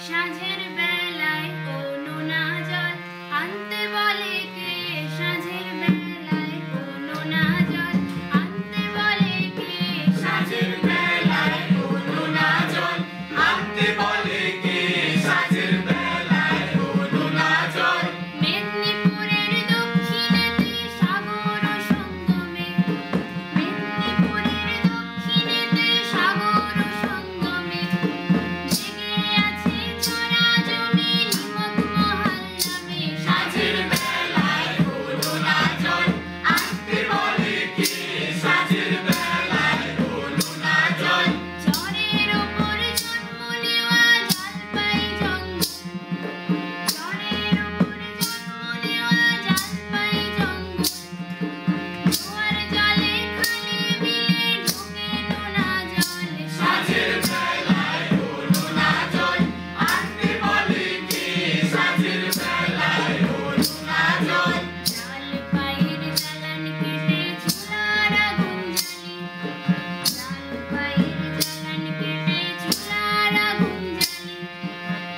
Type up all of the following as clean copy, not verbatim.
সাঁঝের বেলায় ও নোনা জল আনতে বলে কে, সাঁঝের বেলায় ও নোনা জল আনতে বলে কে, সাঁঝের বেলায় ও নোনা জল আনতে বলে কে, সাঁঝের বেলায় ও নোনা জল। মেদিনীপুরের দক্ষিণেতে সাগর সঙ্গমে, মেদিনীপুরের দক্ষিণেতে সাগর সঙ্গমে জেগে আছে ছড়া জমি নিমক মহল নামে, সাঁঝের বেলায় ও নোনা জল আনতে বলে কে, সাঁঝের বেলায় ও নোনা জল। চরের ওপর জন্ম নেওয়া জলপাই জঙ্গল, চরের ওপর জন্ম নেওয়া জলপাই জঙ্গল, জোয়ার জলে খালে বিলে ঢোকে নোনা জল, সাঁঝের বেলায় ও নোনা জল আনতে বলে কে, সাঁঝের বেলায় ও নোনা জল। জলপাইয়ের জ্বালান কেটে চুলার আগুন জ্বালি, জলপাইয়ের জ্বালান কেটে চুলার আগুন জ্বালি,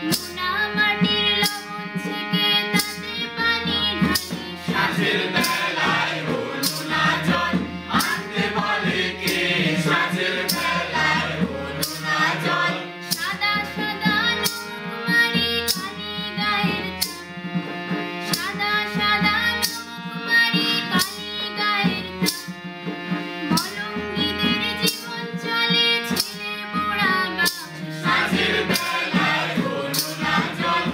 নোনা মাটির লবণ ছেঁকে তাতে পানি ঢালি, সাঁঝের বেলায় ও নোনা জল আনতে বলে কে, সাঁঝের বেলায় ও নোনা জল। সাদা সাদা নমক মারি কালি গায়ের তাপ, সাদা সাদা নমক মারি কালি গায়ের তাপ, মলঙ্গিদের জীবন চলে ছেলে মোড়া বাপ, সাঁঝের বেলায় ও নোনা জল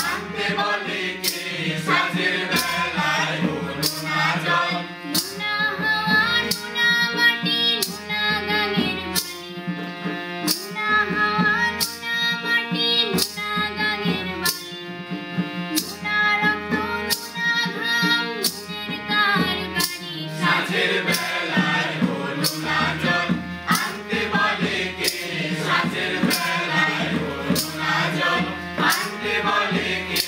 আনতে বলে কে, সাঁঝের বেলায় ও নোনা জল। নোনা হাওয়া নোনা মাটি নোনা গাঙের বালি, নোনা হাওয়া নোনা মাটি নোনা গাঙের বালি, নোনা রক্ত নোনা ঘাম নুনের কারবারি, সাঁঝের বেলায় ও নোনা জল আনতে বলে কে, সাঁঝের বেলায় ও নোনা জল আনতে বলে কে,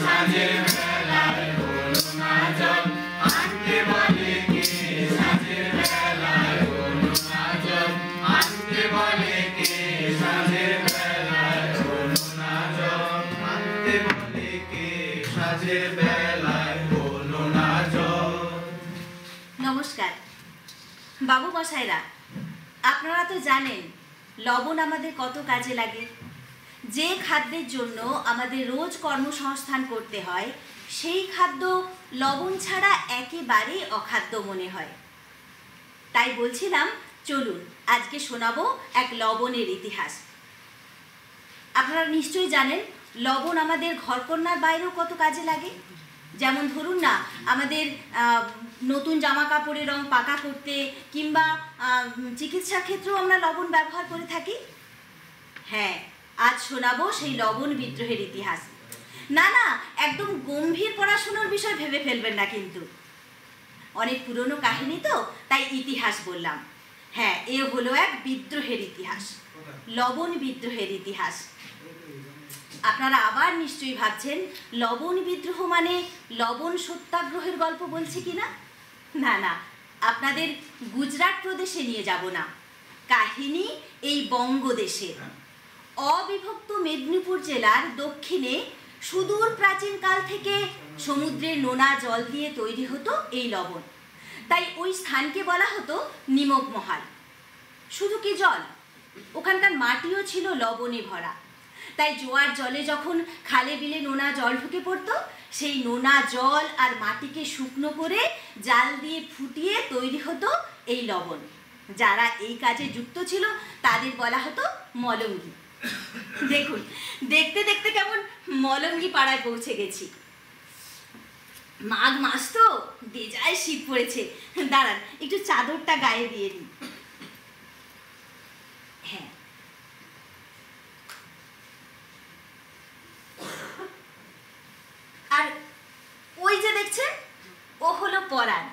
সাঁঝের বেলায় ও নোনা জল আনতে বলে কে, সাঁঝের বেলায় ও নোনা জল আনতে বলে কে, সাঁঝের বেলায় ও নোনা জল আনতে বলে কে, সাঁঝের বেলায় ও নোনা জল। নমস্কার বাবু মশাইরা, আপনারা তো জানেন লবণ আমাদের কত কাজে লাগে। যে খাদ্যের জন্য আমাদের রোজ কর্মসংস্থান করতে হয় সেই খাদ্য লবণ ছাড়া একেবারেই অখাদ্য মনে হয়। তাই বলছিলাম চলুন আজকে শোনাবো এক লবণের ইতিহাস। আপনারা নিশ্চয়ই জানেন লবণ আমাদের ঘরকন্নার বাইরেও কত কাজে লাগে। যেমন ধরুন না, আমাদের নতুন জামা কাপড়ের রং পাকা করতে কিংবা চিকিৎসার ক্ষেত্রেও আমরা লবণ ব্যবহার করে থাকি। হ্যাঁ, আজ শোনাবো সেই লবণ বিদ্রোহের ইতিহাস। না না, একদম গম্ভীর পড়াশোনার বিষয় ভেবে ফেলবেন না কিন্তু। অনেক পুরনো কাহিনী তো, তাই ইতিহাস বললাম। হ্যাঁ, এ হলো এক বিদ্রোহের ইতিহাস, লবণ বিদ্রোহের ইতিহাস। আপনারা আবার নিশ্চয়ই ভাবছেন লবণ বিদ্রোহ মানে লবণ সত্যাগ্রহের গল্প বলছে কিনা। না না, আপনাদের গুজরাট প্রদেশে নিয়ে যাব না। কাহিনী এই বঙ্গদেশের অবিভক্ত মেদিনীপুর জেলার দক্ষিণে সুদূর প্রাচীনকাল থেকে সমুদ্রের নোনা জল দিয়ে তৈরি হতো এই লবণ। তাই ওই স্থানকে বলা হতো নিমক মহল। শুধু কি জল, ওখানকার মাটিও ছিল লবণে ভরা। তাই জোয়ার জলে যখন খালে বিলে নোনা জল ঢুকে পড়তো, সেই নোনা জল আর মাটিকে শুকনো করে জাল দিয়ে ফুটিয়ে তৈরি হতো এই লবণ। যারা এই কাজে যুক্ত ছিল তাদের বলা হতো মলঙ্গি। দেখুন, দেখতে দেখতে কেমন মলঙ্গি পাড়ায় পৌঁছে গেছি। মাঘ মাস তো, বেজায় শীত পড়েছে। দাঁড়ান, একটু চাদরটা গায়ে দিয়ে দিই। হ্যাঁ, আর ওই যে দেখছেন, ও হলো পরাণ,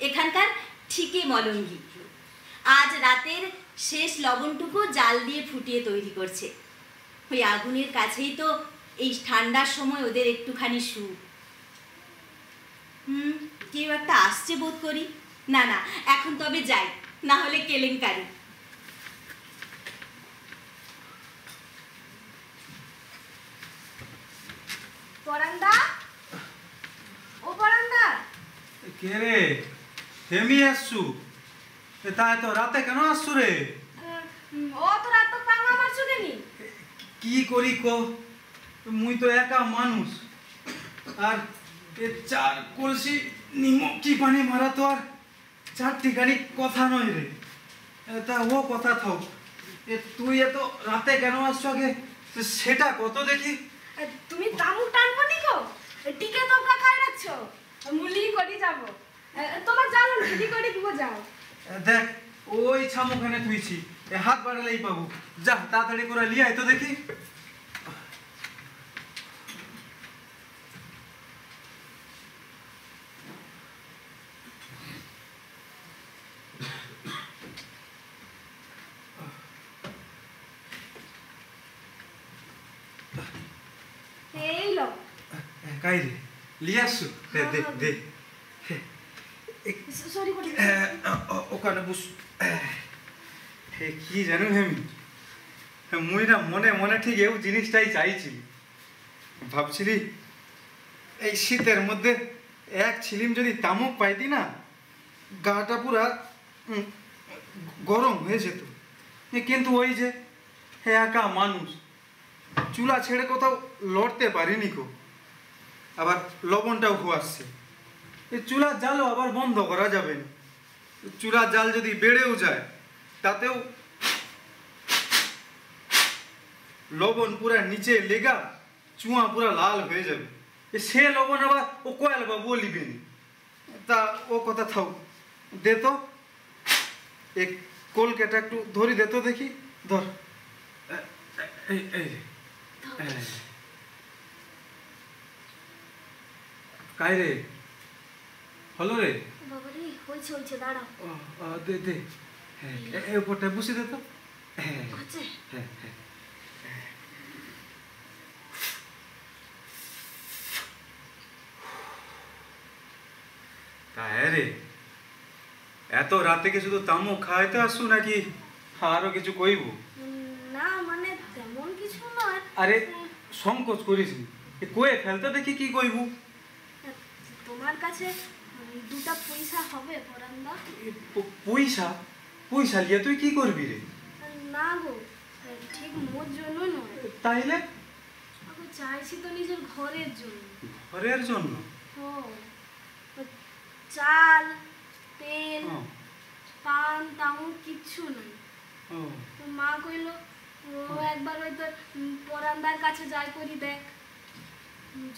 এখানকার ঠিকই মলঙ্গি। আজ রাতের শেষ লবণটুকু জাল দিয়ে ফুটিয়ে তৈরি করছে। ওই আগুনের কাছেই তো এই ঠান্ডার সময় ওদের একটুখানি সুখ। কেউ একটা আসছে বোধ করি। না না, এখন তবে যাই, না হলে কেলেঙ্কারি। পরান্দা, ও পরান্দা, কে রে? হেমি আসছু? তাই তো রাতে কেন আসছু রে? ও তো রাত পাঙ্গা মারছো কেনি? কি করি কো, মুই তো একা মানুষ, আর এ চার কলসি নিমকি পানি মারা তো আর চার ঠিকানি কথা নয় রে। তা ও কথা থাক, তুই এত রাতে কেন আসছো আগে সেটা কত দেখি। তুমি তামুক টানবো নি গো? টিকে তোমরা খাই রাখছো, মুলি করি যাবো। তোমার জানো না কি করে দিব যাও। দেখ ওই ছামুখানে তুইছি, হাত বাড়ালেই পাবো। যা তাড়াতাড়ি করে লিয়ে আয় তো দেখি। এই লো কাই রে লিয়ে আসছু? দে দে দে সরি করি। ওখানে বস। কি জানো হেমি, মুই না মনে মনে ঠিক এই জিনিসটাই চাইছি। ভাবছিলি এই শীতের মধ্যে এক ছিলিম যদি তামুক পাইতি না, গাটা পুরা গরম হয়ে যেত। কিন্তু ওই যে একা মানুষ, চুলা ছেড়ে কোথাও লড়তে পারিনি কো। আবার লবণটাও খোয়াচ্ছে, এই চুলার জালও আবার বন্ধ করা যাবে না। চুলার জাল যদি বেড়েও যায় তাতেও লবণ পুরা নিচে লেগা চুয়া পুরা লাল হয়ে যাবে। সে লবণ আবার ও কয়াল বাবু লিবে নি। তা ও কথা থাক, দে তো এক কলকেটা একটু ধরি দে তো দেখি। ধর এই এই কাই রে হলো রে? বাবা রে হইছে হইছে দাঁড়াও। দে দে, হ্যাঁ এই উপরটা বসে দে তো। হ্যাঁ আচ্ছা হ্যাঁ হ্যাঁ। তা হ্যাঁ রে, এত রাতে কি শুধু তামুক খাইতে আসছু নাকি আরো কিছু কইব? না মানে তেমন কিছু নয়। আরে সংকোচ করিস নি, কয়ে ফেলতে দেখি কি কইব। তোমার কাছে দুটা পয়সা হবে পরান্দা? পয়সা? পয়সা লিয়ে তুই কি করবি রে? না গো, ঠিক মোর জন্য নয়। তাইলে? আমি চাইছি তো নিজের ঘরের জন্য। ঘরের জন্য? ও চাল তেল ও, পান তামুক কিচ্ছু নাই। ও, তো মা কইল ও একবার হয়তো পরান্দার কাছে যাই করি দেখ,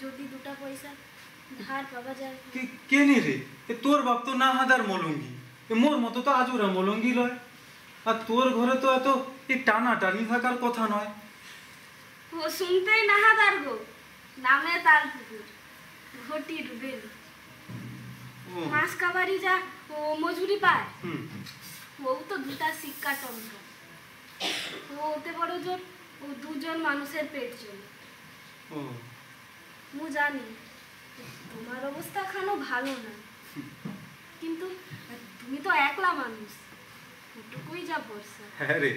যদি দুটা পয়সা ধার পাওয়া যায়। কেনি রে? তোর বাপ তো না হাদার মলঙ্গি, মোর মতো তো আজুরা মলঙ্গি লয়। আর তোর ঘরে তো এত টানা টানি থাকার কথা নয়। ও শুনতেই নাহাদার গো, নামে তার পুকুর, ঘটি ডুবে মাছ কাবারি যা ও মজুরি পায়, ও তো দুটা শিক্ষা টঙ্কা। ও ওতে বড় জোর ও দুজন মানুষের পেট চলে। ও মু জানি তোমার অবস্থা খানো ভালো না, কিন্তু তুমি তো একলা মানুষ, ওটুকুই যা ভরসা। হ্যাঁ রে,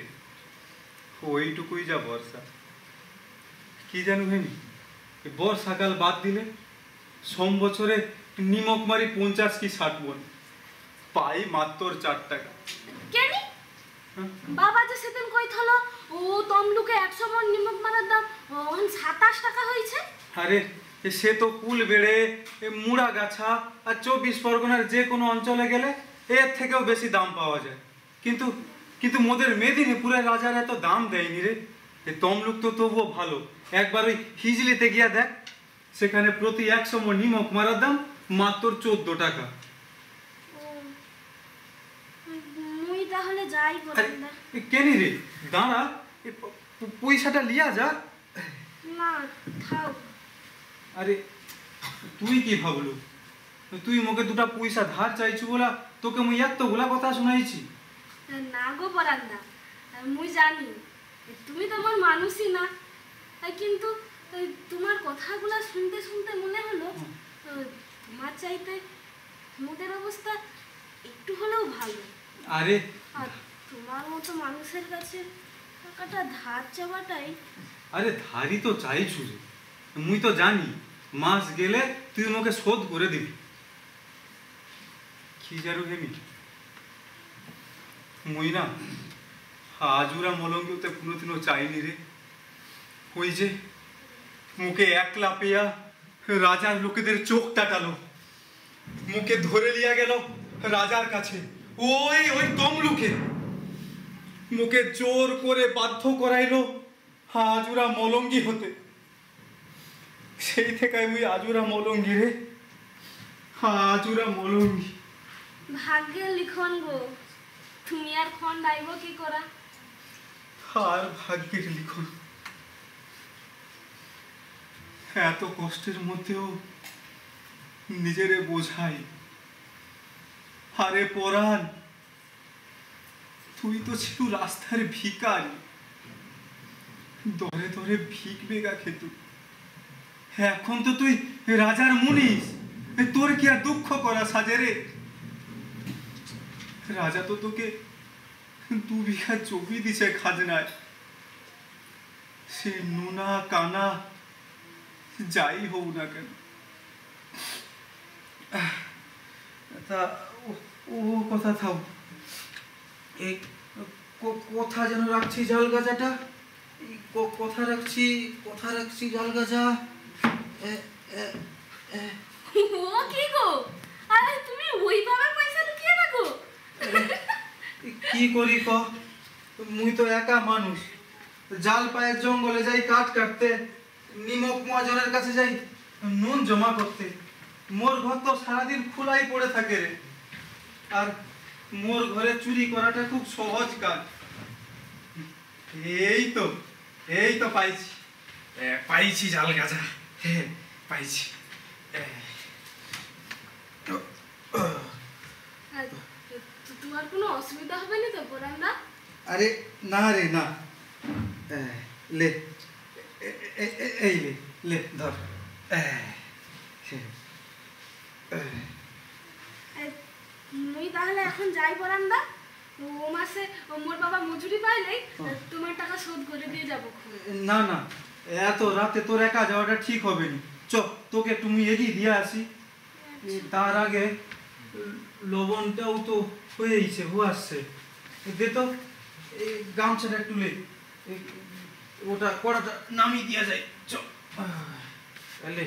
ওইটুকুই যা বর্ষা। কি জানো হেনি, বর্ষাকাল বাদ দিলে সোম বছরে নিমক মারি 50 কি 60 মন পাই, মাত্র 4 টাকা। কেনি বাবা যে সেদিন কইথলো ও তমলুকে 100 মন নিমক মারার দাম 27 টাকা হইছে। আরে সে তো কুল বেড়ে মুড়া গাছা আর 24 পরগনার যে কোনো অঞ্চলে গেলে এর থেকেও বেশি দাম পাওয়া যায়। কিন্তু কিন্তু মোদের মেদিনীপুরের রাজার এত দাম দেয়নি রে। তমলুক তো তবুও ভালো, একবার ওই হিজলিতে গিয়া দেখ, সেখানে প্রতি 100 মন নিমক মারার দাম মাত্র 14 টাকা। মুই তাহলে যাই পরান্দা। কেনি রে, দাঁড়া, পয়সাটা লিয়া যা। না থাও। আরে তুই কি ভাবলু, তুই মোকে দুটা পয়সা ধার চাইছু বলা তোকে মুই এতগুলা কথা শুনাইছি? না গো পরান্দা, মুই জানি তুমি তো আমার মানুষই না, কিন্তু তোমার কথাগুলা শুনতে শুনতে মনে হলো তোমার চাইতে মোদের অবস্থা একটু হলেও ভালো। আরে আর তোমার মতো মানুষের কাছে টাকাটা ধার চাওয়াটাই। আরে ধারই তো চাইছু রে, মুই তো জানি মাস গেলে তুই আমাকে শোধ করে দিবি। কি জারু হেমি মুই না আজুরা মলঙ্গিতে কোনোদিনও চাইনি রে। ওই যে মুখে একলা পেয়া রাজার লোকেদের চোখ টাটালো, মুখে ধরে লিয়া গেল রাজার কাছে, ওই ওই তমলুকে মুখে জোর করে বাধ্য করাইলো আজুরা মলঙ্গি হতে। সেই থেকে আমি আজুরা মলঙ্গি রে, আজুরা মলঙ্গি। ভাগ্যের লিখন গো, তুমি আর খন ডাইব কি করা? আর ভাগ্যের লিখন। এত কষ্টের মধ্যেও নিজেরে বোঝাই। আরে পরাণ, তুই তো ছিল রাস্তার ভিখারি, দরে দরে ভিক বেগা খেত। এখন তো তুই রাজার মুনিস, তোর কি আর দুঃখ করা সাজে রে? রাজা তো তোকে 2 বিঘা জমি দিছে খাজনায়। সে নুনা কানা যাই হোক না কেন। তা ও কথা থাও, এই কথা যেন রাখছি জাল গাজাটা, কথা রাখছি জাল গাজা। ও কি গো, আরে তুমি ওইভাবে পয়সা লুকিয়ে রাখো? কি করি ক, মুই তো একা মানুষ, জাল পায়ের জঙ্গলে যাই কাঠ কাটতে, নিমক মহাজনের কাছে যাই নুন জমা করতে। মোর ঘর তো সারাদিন খোলাই পড়ে থাকে রে, আর মোর ঘরে চুরি করাটা খুব সহজ কাজ। এই তো পাইছি জাল গাজা, পাইছি। তোমার কোনো অসুবিধা হবে না তো পরান্দা? আরে না রে না, লে এই লে ধর। মুই তাহলে এখন যাই পরান্দা, ও মাসে মোর বাবা মজুরি পাইলেই তোমার টাকা শোধ করে দিয়ে যাবো। না না, এত রাতে তোর একা যাওয়াটা ঠিক হবে না। চ, তোকে তুমি এগিয়ে দিয়ে আসি। তার আগে লবণটাও তো হয়েইছে, আসছে। দে তো এই গামছাটা একটু লে, ওটা কড়াটা নামিয়ে দিয়া যায়। চ লে,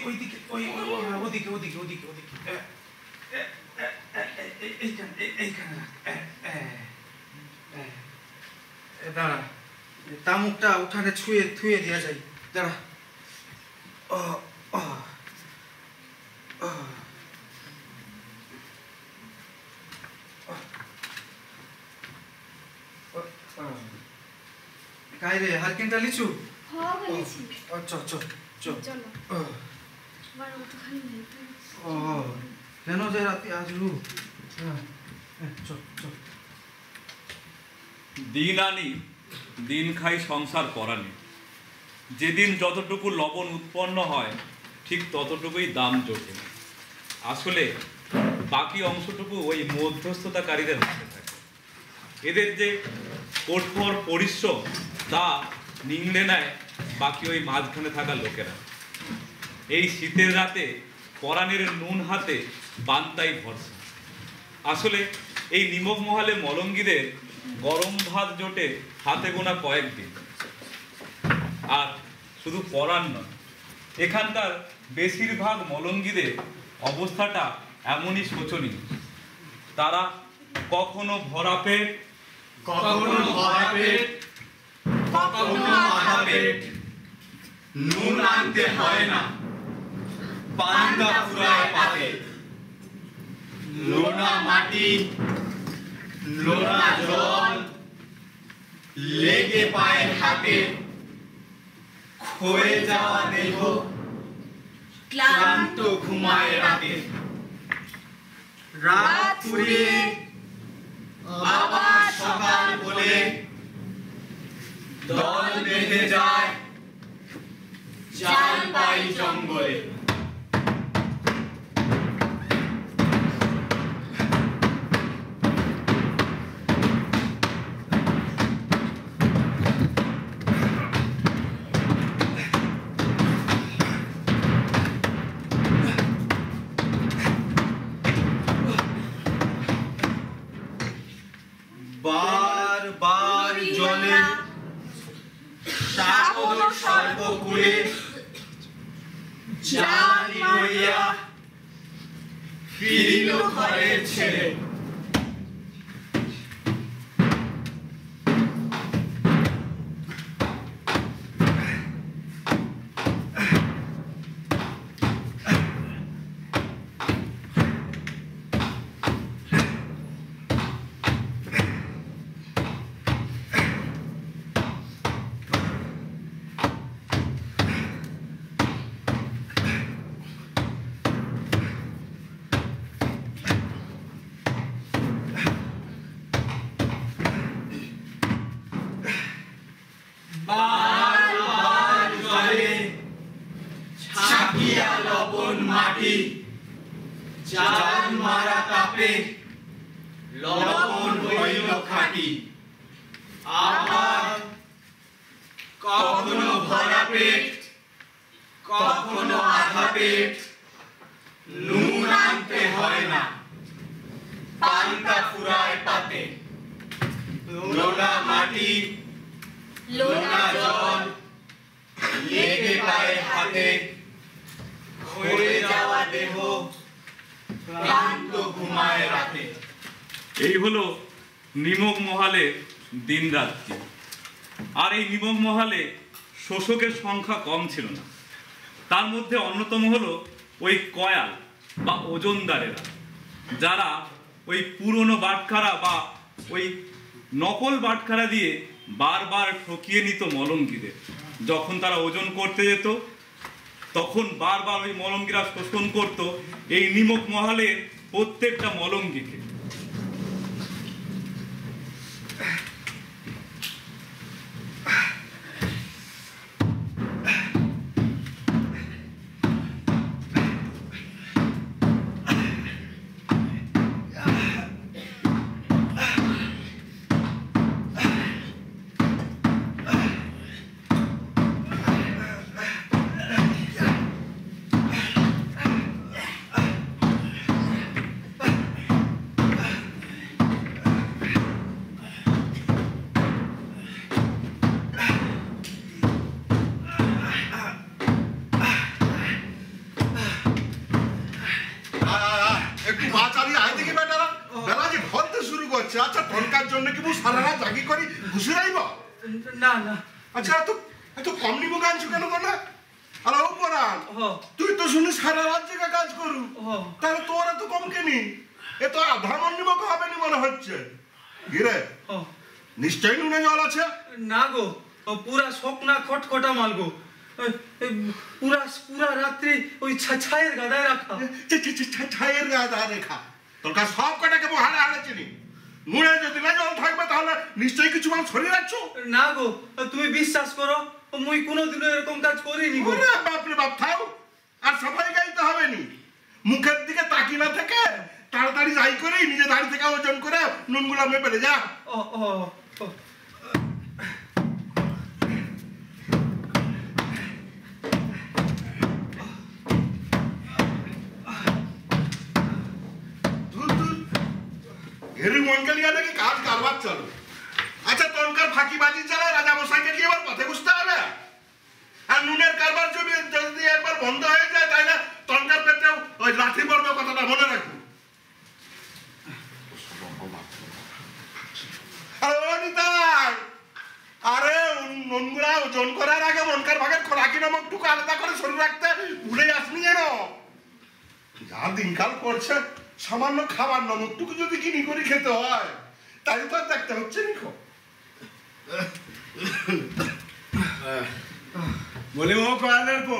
ওইদিকে এইখানে দাঁড়া, তামুকটা উঠানে থুয়ে দেওয়া যায়। দাঁড়া, কাই রে হারকিনটা লিচু? হ্যাঁ বলেছি। চলো। আবার ওখানে নেই তো। কেন যে রাতে আসলু? দিন আনি দিন খাই সংসার করানি। যেদিন যতটুকু লবণ উৎপন্ন হয় ঠিক ততটুকুই দাম জোটে। আসলে বাকি অংশটুকু ওই মধ্যস্থতাকারীদের হাতে থাকে। এদের যে কঠোর পরিশ্রম তা নিংড়ে নেয় বাকি ওই মাঝখানে থাকা লোকেরা। এই শীতের রাতে পরাণের নুন হাতে বান্তাই ভরসা। আসলে এই নিমক মহলে মলঙ্গিদের গরম ভাত জোটে হাতে গোনা কয়েকদিন। আর শুধু পরাণ নয়, এখানকার বেশিরভাগ মলঙ্গিদের অবস্থাটা এমনই শোচনীয়। তারা কখনো ভরা পেট, কখনো মাথা পেট, নুন আনতে হয় না, পান্তা ফুরায় পাতে। লোনা মাটি, লোনা জল লেগে পায়ের হাতে, ক্ষয়ে যাওয়া দেহ ক্লান্ত ঘুমায় রাতে। রাত ফুরিয়ে আবার সকাল বলে দল বেঁধে যায় জাল পাই জঙ্গলে। জলে সাগর সর্বকুলে জানি হইয়া ফিরিল ঘরের ছেলে। মাটি জান মারা তাপে লবণ হইল খাঁটি। আবার কখনো ভরা পেট কখনো আধা পেট নুন আনতে হয় না, পান্তা ফুরায় পাতে। লোনা মাটি লোনা জল লেগে পায়ে হাতে, ক্ষয়ে যাওয়া দেহ ক্লান্ত ঘুমায় রাতে। এই হলো নিমক মহালে দিন রাত্রি। আর এই নিমক মহালে শোষকের সংখ্যা কম ছিল না। তার মধ্যে অন্যতম হলো ওই কয়াল বা ওজনদারেরা, যারা ওই পুরনো বাটখারা বা ওই নকল বাটখারা দিয়ে বারবার ঠকিয়ে নিত মলঙ্গিদের। যখন তারা ওজন করতে যেত তখন বারবার ওই মলঙ্গিরা শোষণ করত এই নিমক মহালের প্রত্যেকটা মলঙ্গিকে। আচ্ছা টনকার জন্য কি সারা রাত জাগি করি ঘুষে রাইব? না না। আচ্ছা এত কম নিমক আনছো কেন বলে? আর ও পরান তুই তো শুনি সারা রাত জায়গা কাজ করু, তাহলে তোর এত কম কেনি? এ তো আধা মন নিমক হবে নি মনে হচ্ছে। গিরে নিশ্চয়ই নুনে জল আছে? না গো, পুরা শুকনা খটখটা মাল গো। পুরা রাত্রি ওই ছায়ের গাদায় রাখা। ছায়ের গাদায় রেখা? তোর কাছে সব কটাকে হাড়ে হাড়ে চিনি। নুনে যদি না জল থাকবে তাহলে নিশ্চয়ই কিছু মাল ছড়িয়ে রাখছো। না গো, তুমি বিশ্বাস করো মুই কোনোদিনও এরকম কাজ করিনি গো। বাপরে বাপ, থাও আর সাফাই গাইতে হবে নি। মুখের দিকে তাকি না থেকে তাড়াতাড়ি যাই করে নিজে দাঁড়ি থেকে ওজন করে নুনগুলো মেপে যা। কাজ কারবার চলো। আচ্ছা তনকার ফাঁকিবাজি চালায় রাজা মশাইকে কি এবার পথে বুঝতে হবে? আর নুনের কারবার যদি একবার বন্ধ হয়ে যায় তাহলে তনকার পেটে ওই লাঠি পড়বে, কথাটা মনে রাখবো। আরে নুনগুলা ওজন করার আগে মনকার ভাগের খোরাকি নামকটুকু আলাদা করে শরীর রাখতে ভুলে আসনি যেন। যা দিনকাল পড়ছে সামান্য খাবার নমকটুকু যদি কিনি করে খেতে হয় তাই তো দেখতে হচ্ছে নিখো। বলি ও কয়ালের পো।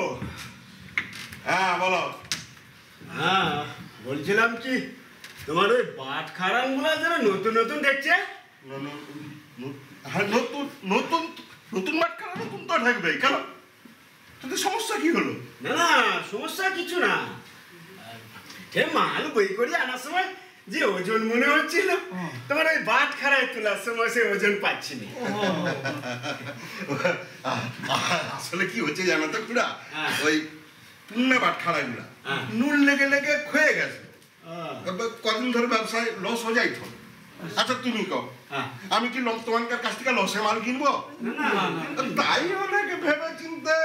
হ্যাঁ বলো। হ্যাঁ বলছিলাম কি তোমার ওই বাট খারান গুলা যেন নতুন নতুন দেখছে। নতুন নতুন নতুন বাট খারান নতুন তো থাকবে কেন? তোদের সমস্যা কি হলো? না না সমস্যা কিছু না, মাল বই করে আনার সময় যে ওজন মনে হচ্ছিল তোমার ওই বাট খারায় তোলার সময় সে ওজন পাচ্ছি না। আসলে কি হচ্ছে জানো তো খুড়া, ওই পুন্না বাট খারাই গুলা নুন লেগে লেগে ক্ষয়ে গেছে। কদিন ধরে ব্যবসায় লস হয়ে যাইত। আচ্ছা তুমি কও, আমি কি তোমার কাছ থেকে লসে মাল কিনবো? তাই অনেকে ভেবে চিনতে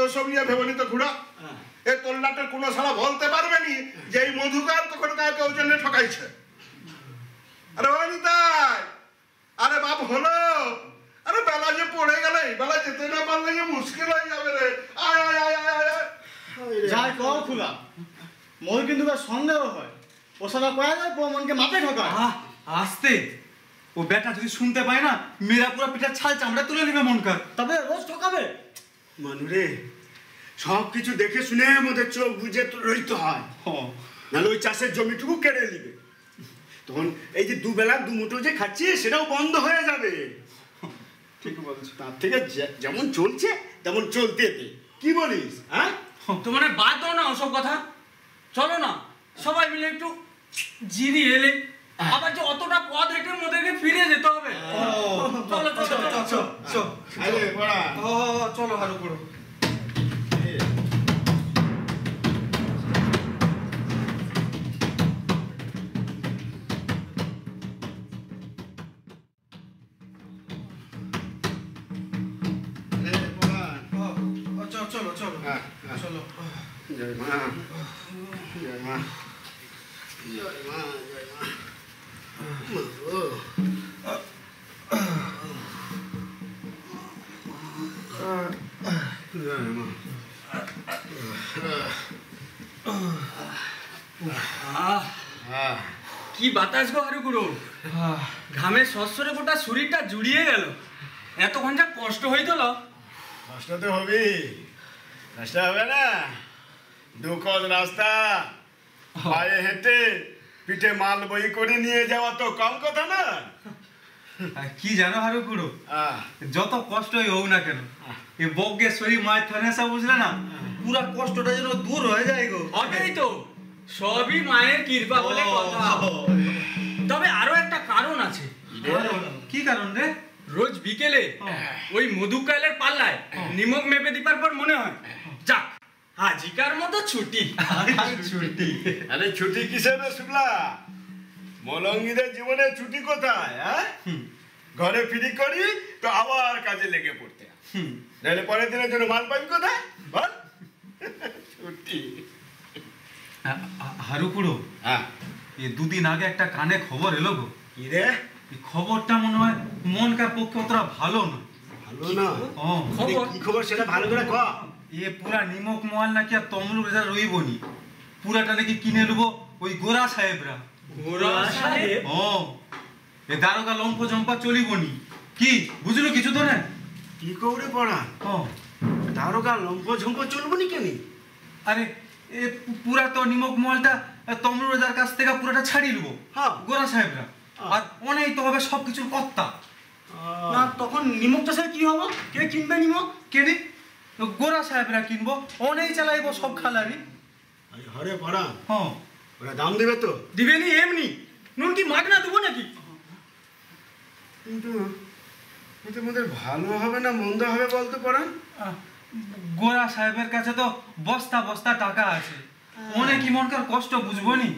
ওসব নিয়ে ভেবে নিতে ঘুরা। এ তল্লাটের কোনো সালা বলতে পারবে নি যে এই মধুকার তখন কাউকে ওই জন্য ঠকাইছে। আরে ওই নিতাই, আরে বাপ হলো, আরে বেলা যে পড়ে গেলে বেলা যেতে না পারলে যে মুশকিল হয়ে যাবে রে। আয় আয় আয় আয় আয় যাই কও খুলা, মোর কিন্তু সন্দেহ হয় ও সারা কয়া যায় মনকে মাপে ঠকায়। আসতে ও বেটা যদি শুনতে পায় না, মেরা পুরা পিঠার ছাল চামড়া তুলে নেবে মনকার। তবে রোজ ঠকাবে মানুরে, সব কিছু দেখে শুনে আমাদের চোখ বুঝে রইতে হয়, নাহলে ওই চাষের জমিটুকু কেড়ে নিবে। তখন এই যে দুবেলা দুমুঠো যে খাচ্ছি সেটাও বন্ধ হয়ে যাবে। ঠিক বলছো। তার থেকে যেমন চলছে তেমন চলতে দে, কি বলিস? হ্যাঁ, তোমার বাদ দাও না ওসব কথা, চলো না সবাই মিলে একটু জিরি এলে, আবার যে অতটা পথ রেখে মোদেরকে ফিরে যেতে হবে। চলো চলো চলো চলো হারু করো। চলো চলো চলো। জয় মা, জয় মা, জয় মা, জয় মা। কি বাতাস গো হারু গুরু, ঘামে সস্যরে গোটা শরীরটা জুড়িয়ে গেল। এতক্ষণ যা কষ্ট হইতল। কষ্ট তো হবে, কষ্ট হবে না? দুকজ রাস্তা পায়ে হেঁটে পিঠে মাল বই করে নিয়ে যাওয়া তো কম কথা না। কি জানো হারু গুরু, যত কষ্টই হোক না কেন এই বজ্ঞেশ্বরী মায়ের থানেসা বুঝলে না, পুরা কষ্টটা যেন দূর হয়ে যায় গো। হবেই তো, সবই মায়ের কৃপা বলে কথা। তবে আরো একটা কারণ আছে। কি কারণ রে? রোজ বিকেলে ওই মধুকালের পাল্লায় নিমক মেপে দিবার পর মনে হয় যাক আজিকার মতো ছুটি। ছুটি? আরে ছুটি কিসের রে শুক্লা? মলঙ্গিদের জীবনে ছুটি কোথায়? ঘরে ফিরি করি তো আবার কাজে লেগে পড়তে, নাহলে পরের দিনের জন্য মাল পাবি কোথায় বল? ছুটি। হারুকুড়ো, এই দুদিন আগে একটা কানে খবর এলো গো। কি রে? এই খবরটা মনে হয় মনকার পক্ষে অতটা ভালো না। ভালো না? কি খবর সেটা ভালো করে কর। এ পুরা নিমক মোয়াল নাকি আর তমলুক রেজা রইবনি, পুরাটা নাকি কিনে নেবো ওই গোরা সাহেবরা। গোরা সাহেব? এ দারোগা লম্ফ জম্পা চলিবনি। কি বুঝলো কিছু তো না? কি করে পড়া? দারোগা লম্ফ ঝম্প চলবনি কেন? আরে এ পুরা তো নিমক মোয়ালটা তমলুক রেজার কাছ থেকে পুরাটা ছাড়িয়ে নেবো গোরা সাহেবরা, আর অনেক তো হবে সবকিছুর কর্তা। না তখন নিমক চাষের কি হবো? কে কিনবে নিমক? কেনে গোরা সাহেবরা কিনবো, অনেক চালাইবো সব খালারি। হরে পড়া, ওরা দাম দেবে তো? দিবে নি এমনি, নুন কি মাগনা দেবো নাকি? কিন্তু এতে আমাদের ভালো হবে না মন্দ হবে বলতে পারেন? গোরা সাহেবের কাছে তো বস্তা বস্তা টাকা আছে, অনেক মনকার কষ্ট বুঝবো নি?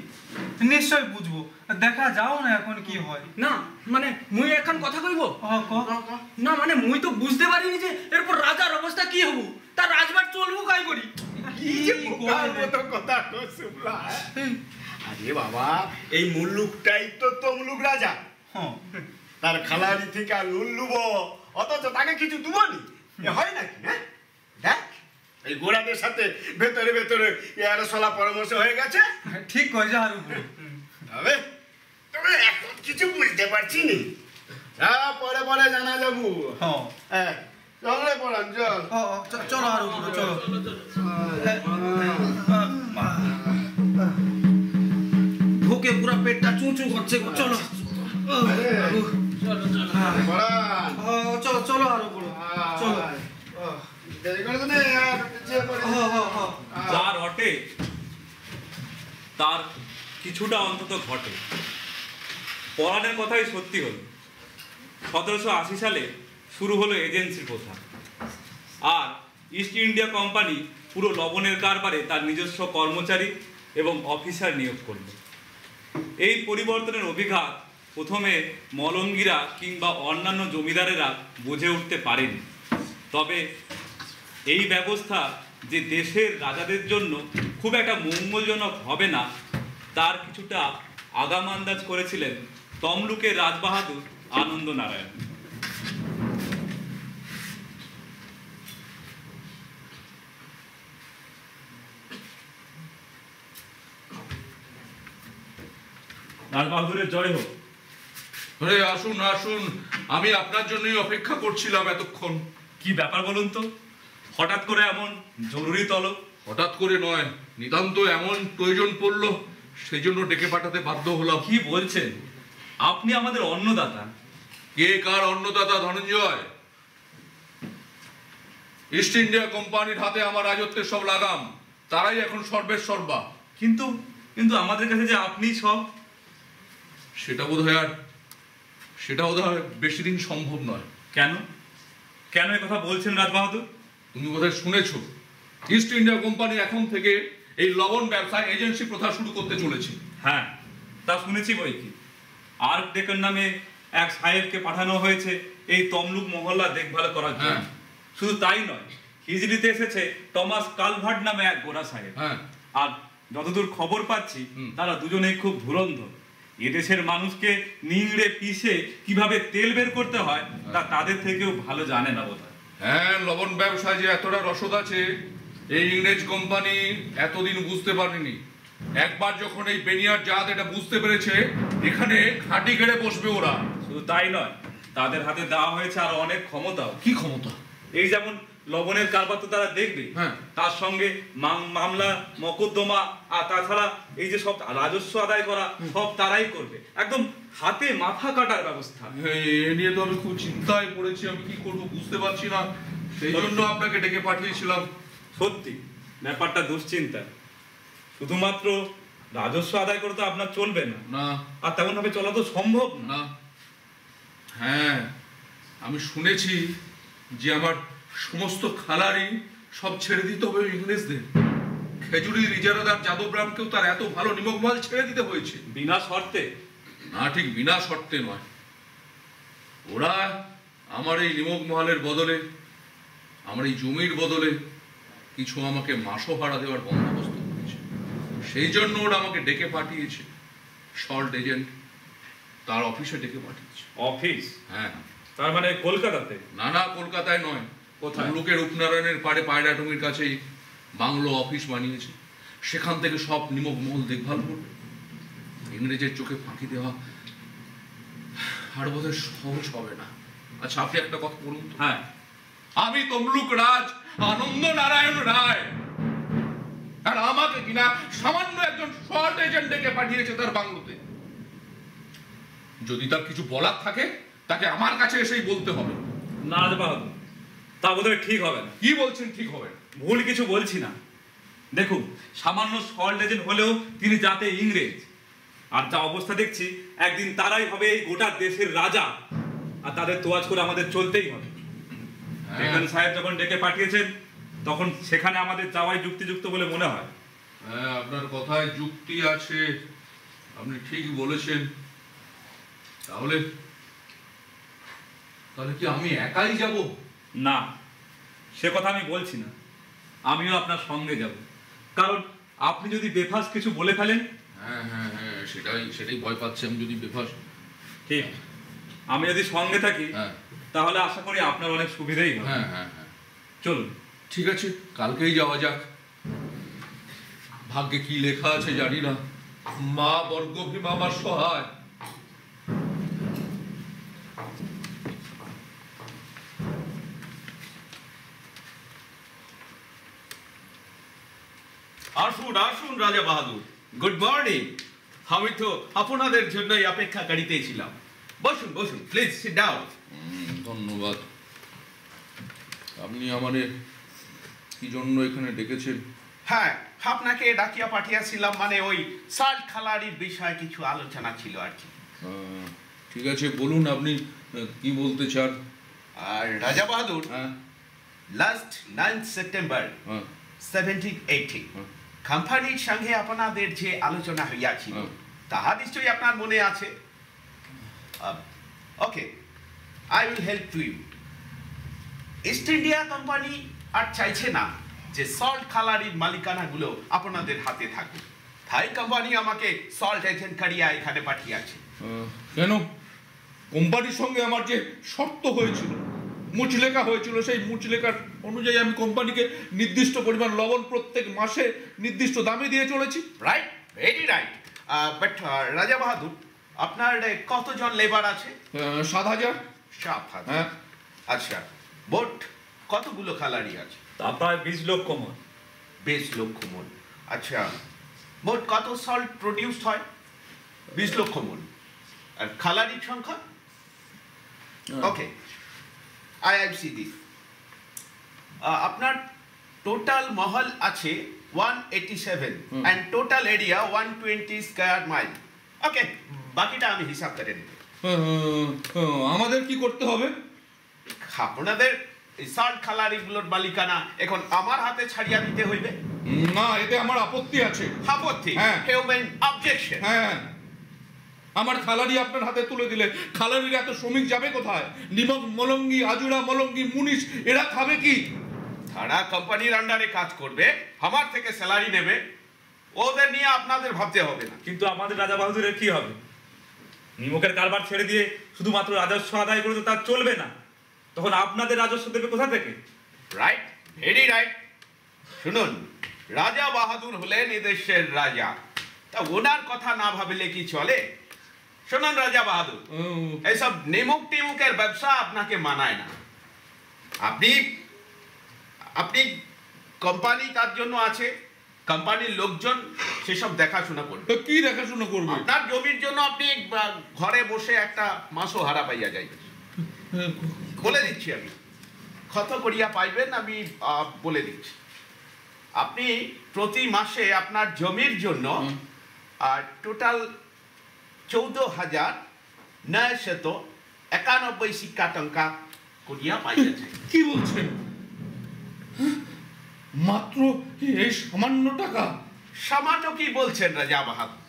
নিশ্চয় বুঝবো, দেখা যাও না এখন কি হয়। না মানে মুই এখন কথা কইব না, মানে মুই তো বুঝতে পারিনি যে এরপর রাজার অবস্থা কি হবো, তার রাজবাট চলবো কাই করি। কি যে বোকার মতো কথা শুনলা। আরে বাবা, এই মুল্লুকটাই তো তমলুক রাজা, তার খালারি থেকে লুল্লুব, অথচ তাকে কিছু দেবো নি, হয় নাকি? হ্যাঁ দেখ, এই গোড়াদের সাথে ভেতরে ভেতরে এর সলা পরামর্শ হয়ে গেছে। ঠিক কই যা হারু, তবে তবে এখন কিছু বুঝতে পারছি নি, পরে পরে জানা যাবো। হ্যাঁ চল রে পড়ান, চল চলো হারু চলো। ভুকে পুরো পেটটা চুঁচু করছে, চলো চলো চলো হারু চলো। যার ঘটে তার কিছুটা অন্তত ঘটে। পরাণের কথাই সত্যি হলো। 1780 সালে শুরু হলো এজেন্সির প্রথা, আর ইস্ট ইন্ডিয়া কোম্পানি পুরো লবণের কারবারে তার নিজস্ব কর্মচারী এবং অফিসার নিয়োগ করল। এই পরিবর্তনের অভিঘাত প্রথমে মলঙ্গিরা কিংবা অন্যান্য জমিদারেরা বুঝে উঠতে পারেনি। তবে এই ব্যবস্থা যে দেশের রাজাদের জন্য খুব একটা মঙ্গলজনক হবে না তার কিছুটা আগাম আন্দাজ করেছিলেন তমলুকের রাজবাহাদুর আনন্দ নারায়ণ। রাজবাহাদুরের জয় হোক। আরে আসুন আসুন, আমি আপনার জন্যই অপেক্ষা করছিলাম এতক্ষণ। কি ব্যাপার বলুন তো, হঠাৎ করে এমন জরুরি তলব? হঠাৎ করে নয়, নিতান্ত এমন প্রয়োজন পড়লো সেই জন্য ডেকে পাঠাতে বাধ্য হলাম। কি বলছেন? আপনি আমাদের অন্নদাতা। কে কার অন্নদাতা ধনঞ্জয়? ইস্ট ইন্ডিয়া কোম্পানির হাতে আমার রাজত্বের সব লাগাম, তারাই এখন সর্বের সর্বা। কিন্তু কিন্তু আমাদের কাছে যে আপনি সব, সেটা বোধহয় বেশি দিন সম্ভব নয়। কেন কেন এই কথা বলছেন রাজবাহাদুর? তুমি বোধহয় শুনেছ ইস্ট ইন্ডিয়া কোম্পানি এখন থেকে এই লবণ ব্যবসায় এজেন্সি প্রথা শুরু করতে চলেছে। হ্যাঁ, তা শুনেছি বই কি। আর ডেকন নামে এক সাহেবকে পাঠানো হয়েছে এই তমলুক মহল্লা দেখভাল করার জন্য। শুধু তাই নয়, হিজলিতে এসেছে টমাস কালভার্ট নামে এক গোরা সাহেব। আর যতদূর খবর পাচ্ছি তারা দুজনেই খুব ধুরন্ধর। এদেশের মানুষকে নিংড়ে পিষে কিভাবে তেল বের করতে হয় তা তাদের থেকেও ভালো জানে না বোধ হয়। হ্যাঁ, লবণ ব্যবসায় যে এতটা রসদ আছে এই ইংরেজ কোম্পানি এতদিন বুঝতে পারেনি। একবার যখন এই বেনিয়ার জাত এটা বুঝতে পেরেছে, এখানে ঘাঁটি গেড়ে বসবে ওরা। শুধু তাই নয়, তাদের হাতে দেওয়া হয়েছে আরো অনেক ক্ষমতাও। কি ক্ষমতা? এই যেমন লবণের কারবার তো তারা দেখবে, তার সঙ্গে মামলা মকদ্দমা আর তাছাড়া এই যে সব রাজস্ব আদায় করা সব তারাই করবে। একদম হাতে মাথা কাটার ব্যবস্থা। এ নিয়ে তো আমি খুব চিন্তায় পড়েছি, আমি কি করবো বুঝতে পারছি না, সেই জন্য আপনাকে ডেকে পাঠিয়েছিলাম। সত্যি ব্যাপারটা দুশ্চিন্তা। শুধুমাত্র রাজস্ব আদায় করে তো আপনার চলবে না, আর তেমন ভাবে চলা তো সম্ভব না। হ্যাঁ, আমি শুনেছি যে আমার সমস্ত খালারি সব ছেড়ে দিতে হবে ইংরেজদের। খেজুরি রিজারাদার যাদবরামকেও তার এত ভালো নিমকমাল ছেড়ে দিতে হয়েছে। বিনা শর্তে? না, ঠিক বিনা শর্তে নয়। ওরা আমার এই নিমকমহলের বদলে, আমার এই জমির বদলে কিছু আমাকে মাসও ভাড়া দেওয়ার বন্দোবস্ত করেছে। সেই জন্য ওরা আমাকে ডেকে পাঠিয়েছে। সল্ট এজেন্ট তার অফিসে ডেকে পাঠিয়েছে। অফিস? হ্যাঁ। তার মানে কলকাতাতে? না না, কলকাতায় নয়। কোথায়? লোকের উপনারায়ণের পাড়ে পায়রাটুমির কাছেই বাংলো অফিস বানিয়েছে। সেখান থেকে সব নিমকমহল দেখভাল করবে। ইংরেজের চোখে ফাঁকি দেওয়া আর বোধহয় সহজ হবে না। আচ্ছা, আপনি একটা কথা বলুন তো। হ্যাঁ, আমি তমলুক রাজ আনন্দ নারায়ণ রায়, আর আমাকে কিনা সামান্য একজন শর্ট এজেন্ট ডেকে পাঠিয়েছে তার বাংলোতে। যদি তার কিছু বলার থাকে তাকে আমার কাছে এসেই বলতে হবে। না বাহাদুর, তা বোধহয় ঠিক হবে না। কি বলছেন ঠিক হবে? ভুল কিছু বলছি না। দেখুন, সামান্য সল্ট এজেন্ট হলেও তিনি যাতে ইংরেজ, আর যা অবস্থা দেখছি একদিন তারাই হবে এই গোটা দেশের রাজা, আর তাদের তোয়াজ করে আমাদের চলতেই হবে। ডেকান সাহেব যখন ডেকে পাঠিয়েছেন তখন সেখানে আমাদের যাওয়াই যুক্তিযুক্ত বলে মনে হয়। হ্যাঁ, আপনার কথায় যুক্তি আছে, আপনি ঠিক বলেছেন। তাহলে কি আমি একাই যাব? না, সে কথা আমি বলছি না। আমিও আপনার সঙ্গে যাব, কারণ আপনি যদি বেফাস কিছু বলে ফেলেন। হ্যাঁ হ্যাঁ হ্যাঁ, সেটাই ভয় পাচ্ছি আমি যদি বেফাস। ঠিক, আমি যদি সঙ্গে থাকি তাহলে আশা করি আপনার অনেক সুবিধাই হবে। হ্যাঁ হ্যাঁ হ্যাঁ, চলুন। ঠিক আছে, কালকেই যাওয়া যাক। ভাগ্যে কি লেখা আছে জানি না। মা বর্গভীমা আমার সহায়। আসুন আসুন রাজা বাহাদুর, গুড মর্নিং। আমি তো আপনাদের জন্যই অপেক্ষা করিতেছিলাম। বসুন বসুন, প্লিজ সিট ডাউন। ধন্যবাদ। আপনি আমাদের কি জন্য এখানে ডেকেছেন? হ্যাঁ, আপনাকে ডাকিয়া পাঠিয়েছিলাম, মানে ওই সাল্ট খালারির বিষয়ে কিছু আলোচনা ছিল আর কি। ঠিক আছে, বলুন আপনি কি বলতে চান। আর রাজা বাহাদুর, লাস্ট 9 সেপ্টেম্বর 1780 কোম্পানির সঙ্গে আপনাদের যে আলোচনা হইয়াছিল তাহা নিশ্চয়ই আপনার মনে আছে। Okay, I will help to you. East India company আর চাইছে না যে সল্ট খালারির মালিকানাগুলো আপনাদের হাতে থাকুক। থাই কোম্পানি আমাকে সল্ট এজেন্ট কারিয়া এখানে পাঠিয়েছে। কেন? কোম্পানির সঙ্গে আমার যে শর্ত হয়েছিল, মুচলেখা হয়েছিল, সেই মুচলেখার অনুযায়ী আমি কোম্পানিকে নির্দিষ্ট পরিমাণ লবণ প্রত্যেক মাসে নির্দিষ্ট দামে দিয়ে চলেছি। Right, very right. বাট রাজা বাহাদুর, আপনার কতজন লেবার আছে? 7,000। 7,000। হ্যাঁ। আচ্ছা, মোট কতগুলো খালারি আছে? তা প্রায় 20 লক্ষ মণ। 20 লক্ষ মণ। আচ্ছা, মোট কত সল্ট প্রডিউসড হয়? 20 লক্ষ মণ। আর খালারির সংখ্যা? Okay, I see this. আপনার টোটাল মহল আছে 187 and total area 120 square mile. Okay, বাকিটা আমি হিসাব করে নেব। আমাদের কি করতে হবে? আপনাদের সল্ট খালারিগুলোর মালিকানা এখন আমার হাতে ছাড়িয়ে দিতে হইবে। না, এতে আমার আপত্তি আছে। আপত্তি? হ্যাঁ। Human objection. হ্যাঁ, আমার খালারি আপনার হাতে তুলে দিলে খালারির এত শ্রমিক যাবে কোথায়? নিমক মলঙ্গি, আজুরা মলঙ্গি, মুনিশ এরা খাবে কি? তারা কোম্পানির আন্ডারে কাজ করবে, আমার থেকে স্যালারি নেবে, ওদের নিয়ে আপনাদের ভাবতে হবে না। কিন্তু আমাদের রাজা বাহাদুরের কি হবে? নিমকের কারবার ছেড়ে দিয়ে শুধুমাত্র রাজস্ব আদায় করে তো তার চলবে না। তখন আপনাদের রাজস্ব দেবে কোথা থেকে? Right, very right. শুনুন, রাজা বাহাদুর হলেন এদেশের রাজা, তা ওনার কথা না ভাবলে কি চলে? শুনুন রাজা বাহাদুর, এইসব নিমুক টিমুকের ব্যবসা আপনাকে মানায় না। আপনি কোম্পানি তার জন্য আছে, কোম্পানির লোকজন সেসব দেখাশোনা করবে। কি দেখাশোনা করবে? আপনার জমির জন্য আপনি ঘরে বসে একটা মাসও হারা পাইয়া যাইবে। বলে দিচ্ছি আমি, কত করিয়া পাইবেন আমি বলে দিচ্ছি। আপনি প্রতি মাসে আপনার জমির জন্য টোটাল 14,991 সিক্কা টঙ্কা করিয়া পাইয়াছে। কি বলছেন? মাত্র এই সামান্য টাকা? সামান্য কি বলছেন রাজা বাহাদুর?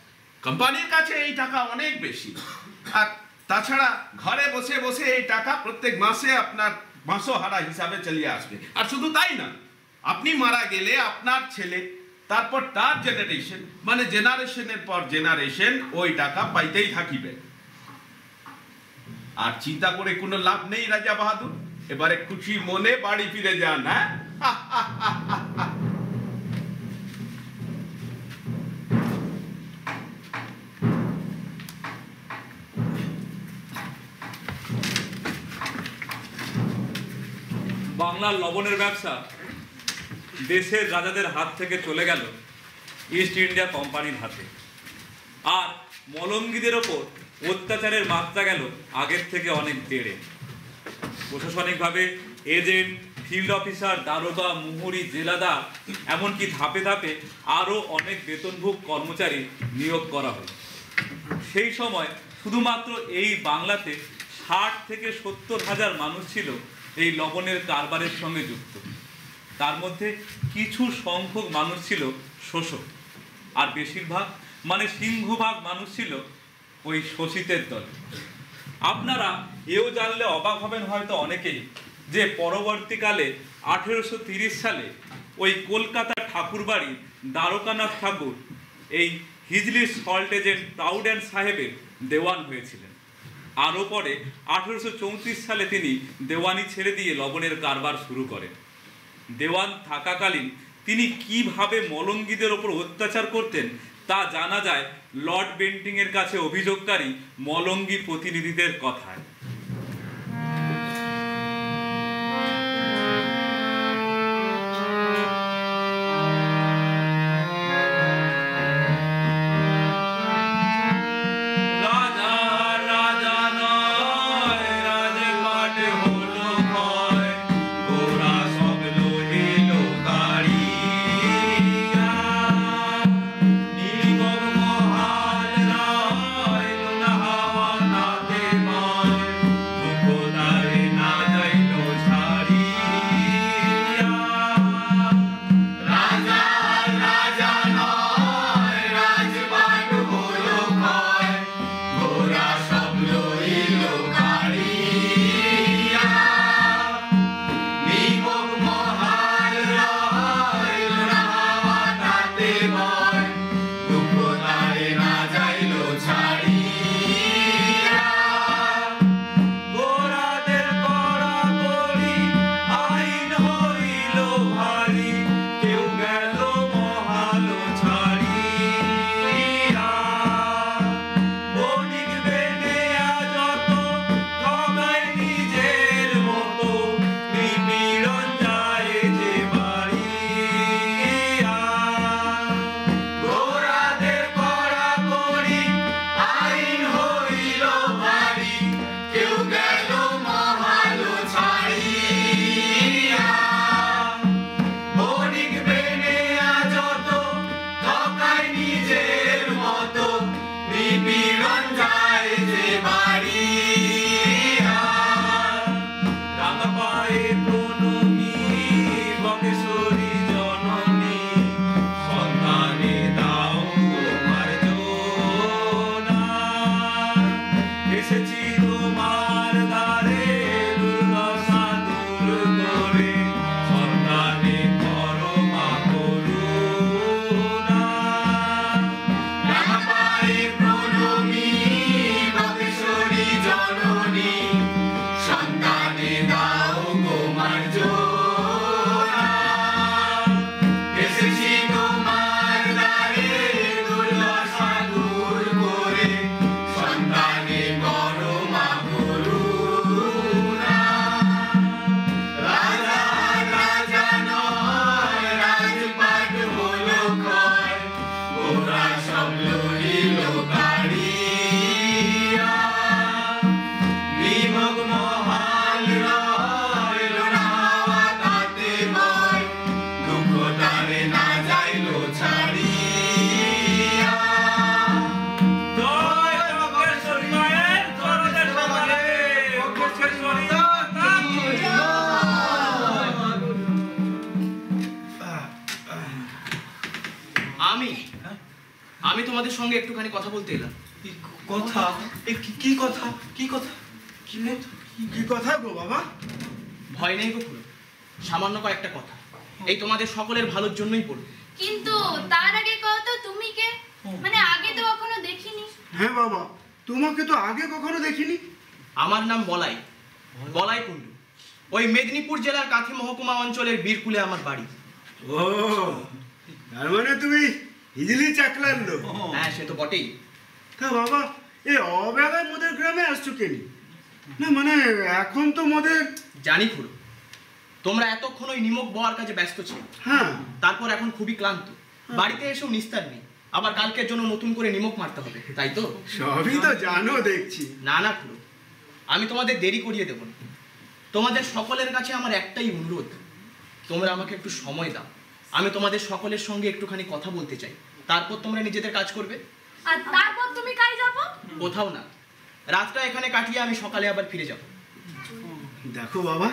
কোম্পানির কাছে এই টাকা অনেক বেশি। আর তাছাড়া ঘরে বসে বসে এই টাকা প্রত্যেক মাসে আপনার মাসোহারা হিসাবে চলিয়ে আসবে। আর শুধু তাই না, আপনি মারা গেলে আপনার ছেলে, তারপর তার জেনারেশন, মানে জেনারেশনের পর জেনারেশন ওই টাকা পাইতেই থাকিবে। আর চিন্তা করে কোনো লাভ নেই রাজা বাহাদুর, এবারে খুশি মনে বাড়ি ফিরে যান। হ্যাঁ, বাংলার লবণের ব্যবসা দেশের রাজাদের হাত থেকে চলে গেল ইস্ট ইন্ডিয়া কোম্পানির হাতে। আর মলঙ্গিদের ওপর অত্যাচারের মাত্রা গেল আগের থেকে অনেক বেড়ে। প্রশাসনিকভাবে এজেন্ট, ফিল্ড অফিসার, দারোগা, মুহুরি, জেলাদার, এমনকি ধাপে ধাপে আরও অনেক বেতনভোগ কর্মচারী নিয়োগ করা হলো। সেই সময় শুধুমাত্র এই বাংলাতে 60 থেকে 70 হাজার মানুষ ছিল এই লবণের কারবারের সঙ্গে যুক্ত। তার মধ্যে কিছু সংখ্যক মানুষ ছিল শোষক, আর বেশিরভাগ মানে সিংহভাগ মানুষ ছিল ওই শোষিতের দলে। আপনারা এও জানলে অবাক হবেন হয়তো অনেকেই, যে পরবর্তীকালে 1830 সালে ওই কলকাতা ঠাকুরবাড়ির দ্বারকানাথ ঠাকুর এই হিজলি সল্ট এজেন্ট প্রাউডেন্ট সাহেবের দেওয়ান হয়েছিলেন। আরও পরে 1834 সালে তিনি দেওয়ানি ছেড়ে দিয়ে লবণের কারবার শুরু করেন। দেওয়ান থাকাকালীন তিনি কিভাবে মলঙ্গিদের ওপর অত্যাচার করতেন তা জানা যায় লর্ড বেন্টিংয়ের কাছে অভিযোগকারী মলঙ্গি প্রতিনিধিদের কথায়। এসেছি তোমার দ্বারে দুর্দশা দূর করে সন্তানে করো মা করুণা রাঙা পায়ে প্রণমী বকেশ্বরী জননী সন্তানে দাও গো মার্জনা এসেছি তোমার দ্বারে দুর্দশা দূর করে সন্তানে করো মা করুণা রাজা রাজা নয় রাজপাট হলো ক্ষয় গোরা সব লইল কাড়িয়া নিমক মহাল রইল না হাওয়া তাতে বয় দুঃখ তারে না যাইল ছাড়িয়া জয় বকেশ্বরী মায়ের চরণের সবারে বকেশ্বরী আমি তোমাদের সঙ্গে একটুখানি কথা বলতে এলাম। কথা কি কথা কি কথা কি কথা গো বাবা? ভয় নেই গো খুড়ো, সামান্য কয়েকটা কথা, এই তোমাদের সকলের ভালোর জন্যই বলবো। কিন্তু তার আগে কত তুমি কে? মানে আগে তো কখনো দেখিনি। হ্যাঁ বাবা, তোমাকে তো আগে কখনো দেখিনি। আমার নাম বলাই, বলাই কুণ্ডু। ওই মেদিনীপুর জেলার কাঁথি মহকুমা অঞ্চলের বীরকুলে আমার বাড়ি। ও, তার মানে তুমি হিজলি চাকলার লোক? হ্যাঁ, সে তো বটেই। তা বাবা, এই অবেলায় মোদের গ্রামে আসছো কেন? না মানে এখন তো মোদের... জানি খুড়ো, তোমরা এতক্ষণ ওই নিমক বওয়ার কাজে ব্যস্ত ছিল। হ্যাঁ, তারপর এখন খুবই ক্লান্ত, বাড়িতে এসেও নিস্তার নেই, আবার কালকের জন্য নতুন করে নিমক মারতে হবে, তাই তো? সবই তো জানো দেখছি। না না খুড়ো, আমি তোমাদের দেরি করিয়ে দেব না। তোমাদের সকলের কাছে আমার একটাই অনুরোধ, তোমরা আমাকে একটু সময় দাও। আমি তোমাদের সকলের সঙ্গে একটুখানি কথা বলতে চাই, তারপর তোমরা নিজেদের কাজ করবে। আর তারপর তুমি কাজ যাবো? কোথাও না, রাতটা এখানে কাটিয়ে আমি সকালে আবার ফিরে যাব। দেখো বাবা,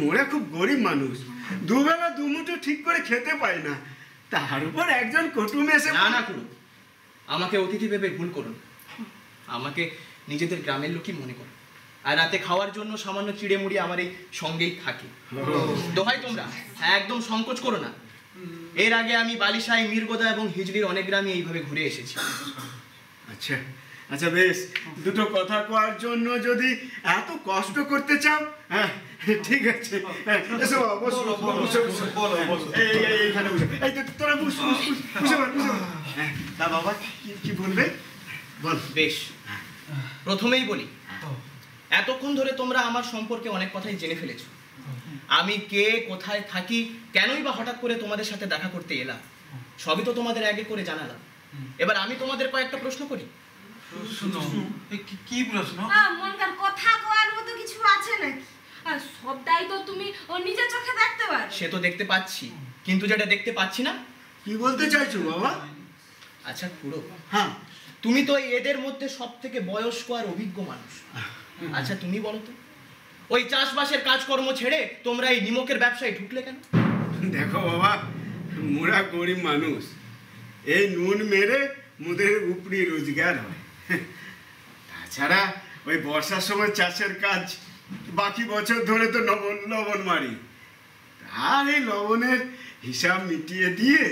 মোরা খুব গরিব মানুষ, দুবেলা দুমুঠো ঠিক করে খেতে পাই না, তার উপর একজন কুটুম এসে... না না খুড়ো, আমাকে অতিথি ভেবে ভুল করুন, আমাকে নিজেদের গ্রামের লোকই মনে করো। আর রাতে খাওয়ার জন্য সামান্য চিড়ে মুড়ি আমার এই সঙ্গেই থাকে। দোহাই তোমরা একদম সংকোচ করো না। এর আগে আমি বালিশাই, মিরগোদা এবং হিজলির অনেক গ্রামে এইভাবে ঘুরে এসেছি। আচ্ছা আচ্ছা, বেশ, দুটো কথা কোয়ার জন্য যদি এত কষ্ট করতে চাও, হ্যাঁ ঠিক আছে, এসো বাবা, বসো বসো বসো, এইখানে বসো, এই তো তোরা বসো বসো বসো। তা বাবা কি বলবে বল? বেশ, প্রথমেই বলি, এতক্ষণ ধরে তোমরা আমার সম্পর্কে অনেক কথাই জেনে ফেলেছো। আমি কে, কোথায় থাকি, কেনই বা হঠাৎ করে তোমাদের সাথে দেখা করতে এলাম, সবই তো তোমাদের আগে করে জানালাম। এবার আমি তোমাদের কয়েকটা প্রশ্ন করি। কি প্রশ্ন? মনকার কথা কোয়ার মতো কিছু আছে নাকি? আর সবটাই তো তুমি ও নিজের চোখে দেখতে পারো। সে তো দেখতে পাচ্ছি, কিন্তু যেটা দেখতে পাচ্ছি না। কি বলতে চাইছো বাবা? আচ্ছা খুড়ো, হ্যাঁ, তুমি তো এদের মধ্যে সব থেকে বয়স্ক আর অভিজ্ঞ মানুষ। আচ্ছা তুমি বলো তো, ওই চাষবাসের কাজকর্ম ছেড়ে তোমরা এই নিমকের ব্যবসায় ঢুকলে কেন? দেখো বাবা, মোরা গরিব মানুষ, এই নুন মেরে মোদের উপরি রোজগার হয়। তাছাড়া ওই বর্ষার সময় চাষের কাজ, বাকি বছর ধরে তো লবণ মারি, আর এই লবণের হিসাব মিটিয়ে দিয়ে,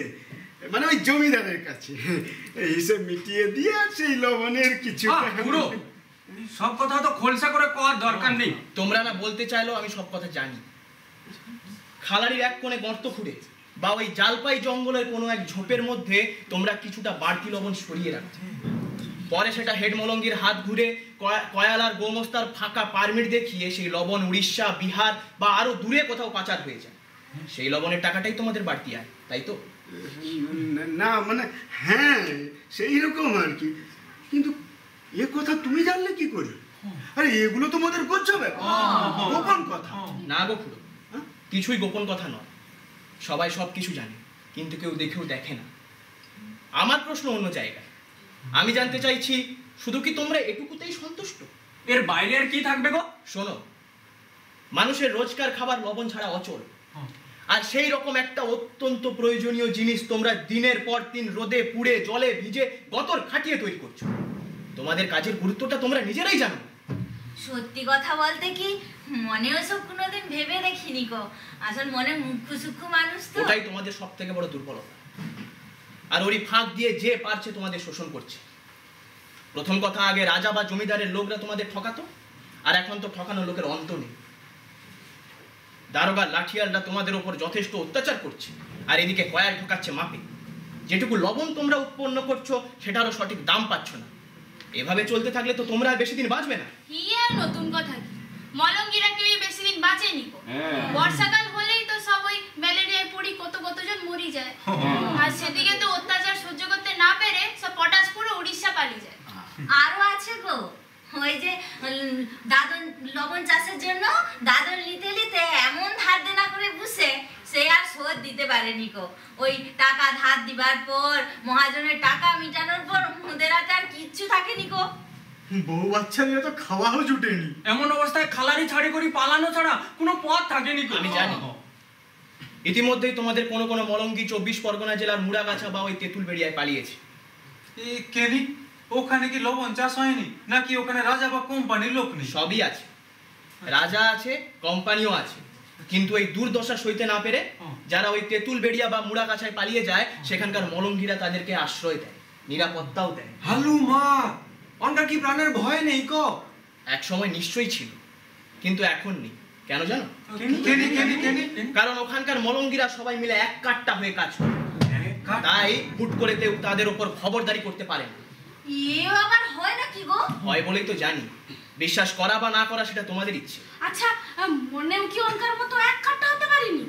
মানে ওই জমিদারের কাছে এই হিসাব মিটিয়ে দিয়ে, আর সেই লবণের কিছু... পুরো সব কথা তো খোলসা করে কোয়ার দরকার নেই। তোমরা না বলতে চাইলেও আমি সব কথা জানি। খালারির এক কোণে গর্ত খুঁড়ে বা ওই জালপাই জঙ্গলের কোনো এক ঝোপের মধ্যে তোমরা কিছুটা বাড়তি লবণ সরিয়ে রাখছো, পরে সেটা হেডমলঙ্গির হাত ঘুরে কয়ালার গোমস্তার ফাঁকা পারমিট দেখিয়ে সেই লবণ উড়িষ্যা, বিহার বা আরো দূরে কোথাও পাচার হয়ে যায়। সেই লবণের টাকাটাই তোমাদের বাড়তি আয়, তাই তো? না মানে হ্যাঁ, সেই রকম আর কি, কিন্তু এ কথা তুমি জানলে কি করে? আরে এগুলো তো মোদের গোপন ব্যাপার, গোপন কথা। না গো খুড়ো, কিছুই গোপন কথা নয়, সবাই সব কিছু জানে, কিন্তু কেউ দেখেও দেখে না। আমার প্রশ্ন অন্য জায়গায়। আমি জানতে চাইছি, শুধু কি তোমরা এটুকুতেই সন্তুষ্ট? এর বাইরে আর কি থাকবে গো? শোনো, মানুষের রোজকার খাবার লবণ ছাড়া অচল, আর সেই রকম একটা অত্যন্ত প্রয়োজনীয় জিনিস তোমরা দিনের পর দিন রোদে পুড়ে জলে ভিজে গতর খাটিয়ে তৈরি করছো। তোমাদের কাজের গুরুত্বটা তোমরা নিজেরাই জানো। সত্যি কথা বলতে কি মনে ওসব কোনোদিন ভেবে দেখিনি গো। আসল মনে মুখ্য সূক্ষ্ম মানুষ তো। ওটাই তোমাদের সব থেকে বড় দুর্বলতা। আর ওরই ফাঁক দিয়ে যে পারছে তোমাদের শোষণ করছে। প্রথম কথা, আগে রাজা বা জমিদারের লোকরা তোমাদের ঠকাতো, আর এখন তো ঠকানো লোকের অন্ত নেই। দারোগা লাঠিয়ালরা তোমাদের ওপর যথেষ্ট অত্যাচার করছে, আর এদিকে কয়াল ঠকাচ্ছে মাপে। যেটুকু লবণ তোমরা উৎপন্ন করছো সেটারও সঠিক দাম পাচ্ছ না। এভাবে চলতে থাকলে তো তোমরা আর বেশি দিন বাঁচবে না। কি আর নতুন কথা কি, মলঙ্গিরা কেউ বেশি দিন বাঁচেনি গো। বর্ষাকাল হলেই তো সব ওই ম্যালেরিয়ায় পড়ি কতজন মরি যায়। আর সেদিকে তো অত্যাচার সহ্য করতে না পেরে সব পটাশ পুরো উড়িষ্যা পালিয়ে যায়। আরো আছে গো, ওই যে দাদন লবণ চাষের জন্য দাদন নিতে নিতে এমন ধার দেনা করে বসে সে আর শোধ দিতে পারেনি গো। ওই টাকা ধার দিবার পর মহাজনের টাকা মিটানোর পর ওদের হাতে আর কিচ্ছু থাকেনি গো। বউ বাচ্চা নিয়ে তো খাওয়াও জুটেনি। এমন অবস্থায় খালারি ছাড়ি করি পালানো ছাড়া কোনো পথ থাকেনি। আমি জানি ইতিমধ্যেই তোমাদের কোনো কোনো মলঙ্গি 24 পরগনা জেলার মুড়াগাছা বা ওই তেঁতুলবেড়িয়ায় পালিয়েছে। কেনি ওখানে কি লবণ চাষ হয়নি নাকি ওখানে রাজা বা কোম্পানির লোক নেই? সবই আছে, রাজা আছে, কোম্পানিও আছে, কিন্তু এই দুর্দশা সইতে না পেরে যারা ওই তেঁতুলবেড়িয়া বা মুড়াগাছায় পালিয়ে যায় সেখানকার মলঙ্গিরা তাদেরকে আশ্রয় দেয়, নিরাপত্তাও দেয়। হালু মা, অনকার কি প্রাণের ভয় নেই কো? এক সময় নিশ্চয়ই ছিল, কিন্তু এখন নেই। কেন জানো? কারণ ওখানকার মলঙ্গিরা সবাই মিলে এক কাট্টা হয়ে কাজ করে, তাই হুট করে তাদের উপর খবরদারি করতে পারে না। এও আবার হয় নাকি গো? হয় বলেই তো জানি, বিশ্বাস করা বা না করা সেটা তোমাদের ইচ্ছে। আচ্ছা, মনেও কি অনকার মতো এক কাট্টা হতে পারিনি?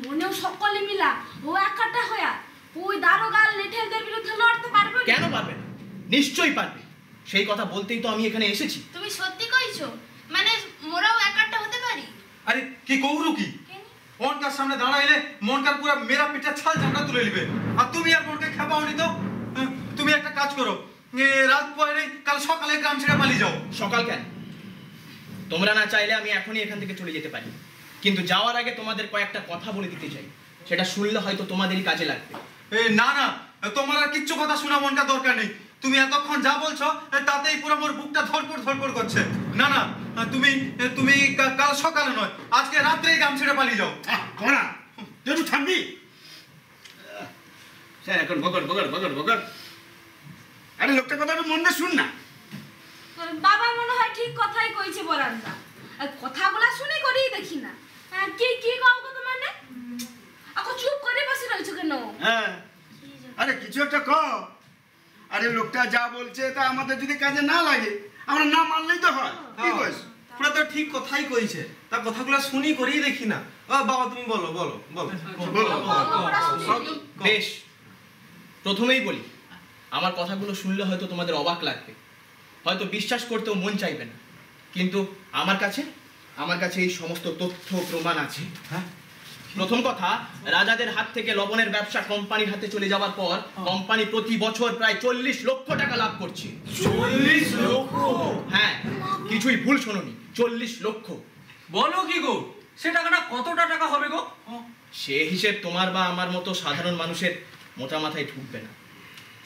মনেও সকলে মিলা ও এক কাট্টা হয়া ওই দারোগাল লেঠেলদের বিরুদ্ধে লড়তে পারবে? কেন পারবে না? নিশ্চয়ই পারবে। সেই কথা বলতেই তো আমি এখানে এসেছি। তুমি সত্যি কইছো? মানে মোরাও একাট্টা হতে পারি? আরে কি কৌরু কি মনকার সামনে দাঁড়াইলে মনকার পুরো মেরা পিঠা ছাল চামড়া তুলে নিবে। আর তুমি আর মনকে খেপাওনি তো? তুমি একটা কাজ করো, রাত পরে কাল সকালে গ্রাম ছেড়ে পালিয়ে যাও। সকাল কেন? তোমরা না চাইলে আমি এখনই এখান থেকে চলে যেতে পারি, কিন্তু যাওয়ার আগে তোমাদের কয়েকটা কথা বলে দিতে চাই। সেটা শুনলে হয়তো তোমাদেরই কাজে লাগবে। না না, তোমার আর কিচ্ছু কথা শোনা মনকার দরকার নেই। তুমি এতক্ষণ যা বলছো তাতেই পুরো মোর বুকটা ধরপড় করছে। না না, তুমি কাল সকালে নয় আজকে রাত্রেই গ্রাম ছেড়ে পালিয়ে যাও। তুই থামবি? স্যার এখন বগর আরে লোকটা কথা মন দিয়ে শুন না। বাবা মনে হয় ঠিক কথাই কইছে বরান্দা। কথাগুলা শুনে করেই দেখি না। কি কও কত মানে? আকো চুপ করে বসে রইছো কেন? হ্যাঁ, আরে কিছু একটা কও। আরে লোকটা যা বলছে তা আমাদের যদি কাজে না লাগে আমরা না মানলেই তো হয়। কি কইছ? পুরো তো ঠিক কথাই কইছে, তা কথাগুলো শুনি করেই দেখি না। বাবা তুমি বলো। বেশ, প্রথমেই বলি, আমার কথাগুলো শুনলে হয়তো তোমাদের অবাক লাগবে, হয়তো বিশ্বাস করতেও মন চাইবে না, কিন্তু আমার কাছে এই সমস্ত তথ্য প্রমাণ আছে। প্রথম কথা, রাজাদের হাত থেকে লবণের ব্যবসা কোম্পানির হাতে চলে যাওয়ার পর কোম্পানি প্রতি বছর প্রায় 40 লক্ষ টাকা লাভ করছে। 40 লক্ষ? হ্যাঁ, কিছুই ভুল শোনোনি, 40 লক্ষ। বলো কি গো? সে টাকাটা কতটা টাকা হবে গো? সে হিসেব তোমার বা আমার মতো সাধারণ মানুষের মোটা মাথায় ঢুকবে না।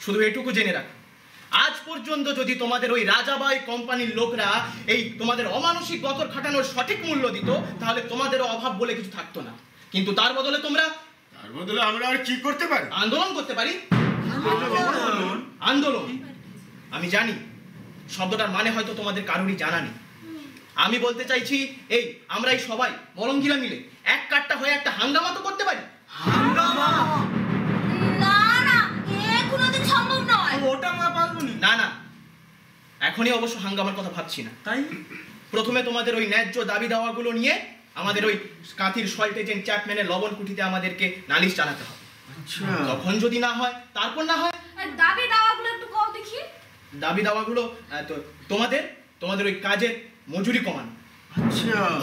শুধু এটুকু জেনে রাখো, আজ পর্যন্ত যদি তোমাদের ওই রাজাবাই কোম্পানির লোকরা এই তোমাদের অমানসিক গতর খাটানোর সঠিক মূল্য দিত, তাহলে তোমাদেরও অভাব বলে কিছু থাকতো না। কিন্তু তার বদলে আমরা আর কি করতে পারি? আন্দোলন করতে পারি। আন্দোলন? আমি জানি শব্দটার মানে হয়তো তোমাদের কারোরই জানা নেই। আমি বলতে চাইছি আমরা এই সবাই মলঙ্গিরা মিলে এক কাট্টা হয়ে একটা হাঙ্গামা তো করতে পারি। হাঙ্গামা? না, কোনোদিন সম্ভব নয়। ওটা আমরা পারবো না। এখনই অবশ্য হাঙ্গামার কথা ভাবছি না। তাই প্রথমে তোমাদের ওই ন্যায্য দাবি দাওয়াগুলো নিয়ে আমাদের ওই কাঁথির সল্ট এজেন্ট চ্যাপম্যানের লবণ কুঠিতে আমাদেরকে নালিশ জানাতে হবে। তখন যদি না হয়, তারপর না হয়। দাবি দাওয়াগুলো একটু কও দেখি। দাবি দাওয়াগুলো তোমাদের ওই কাজের মজুরি কমানো,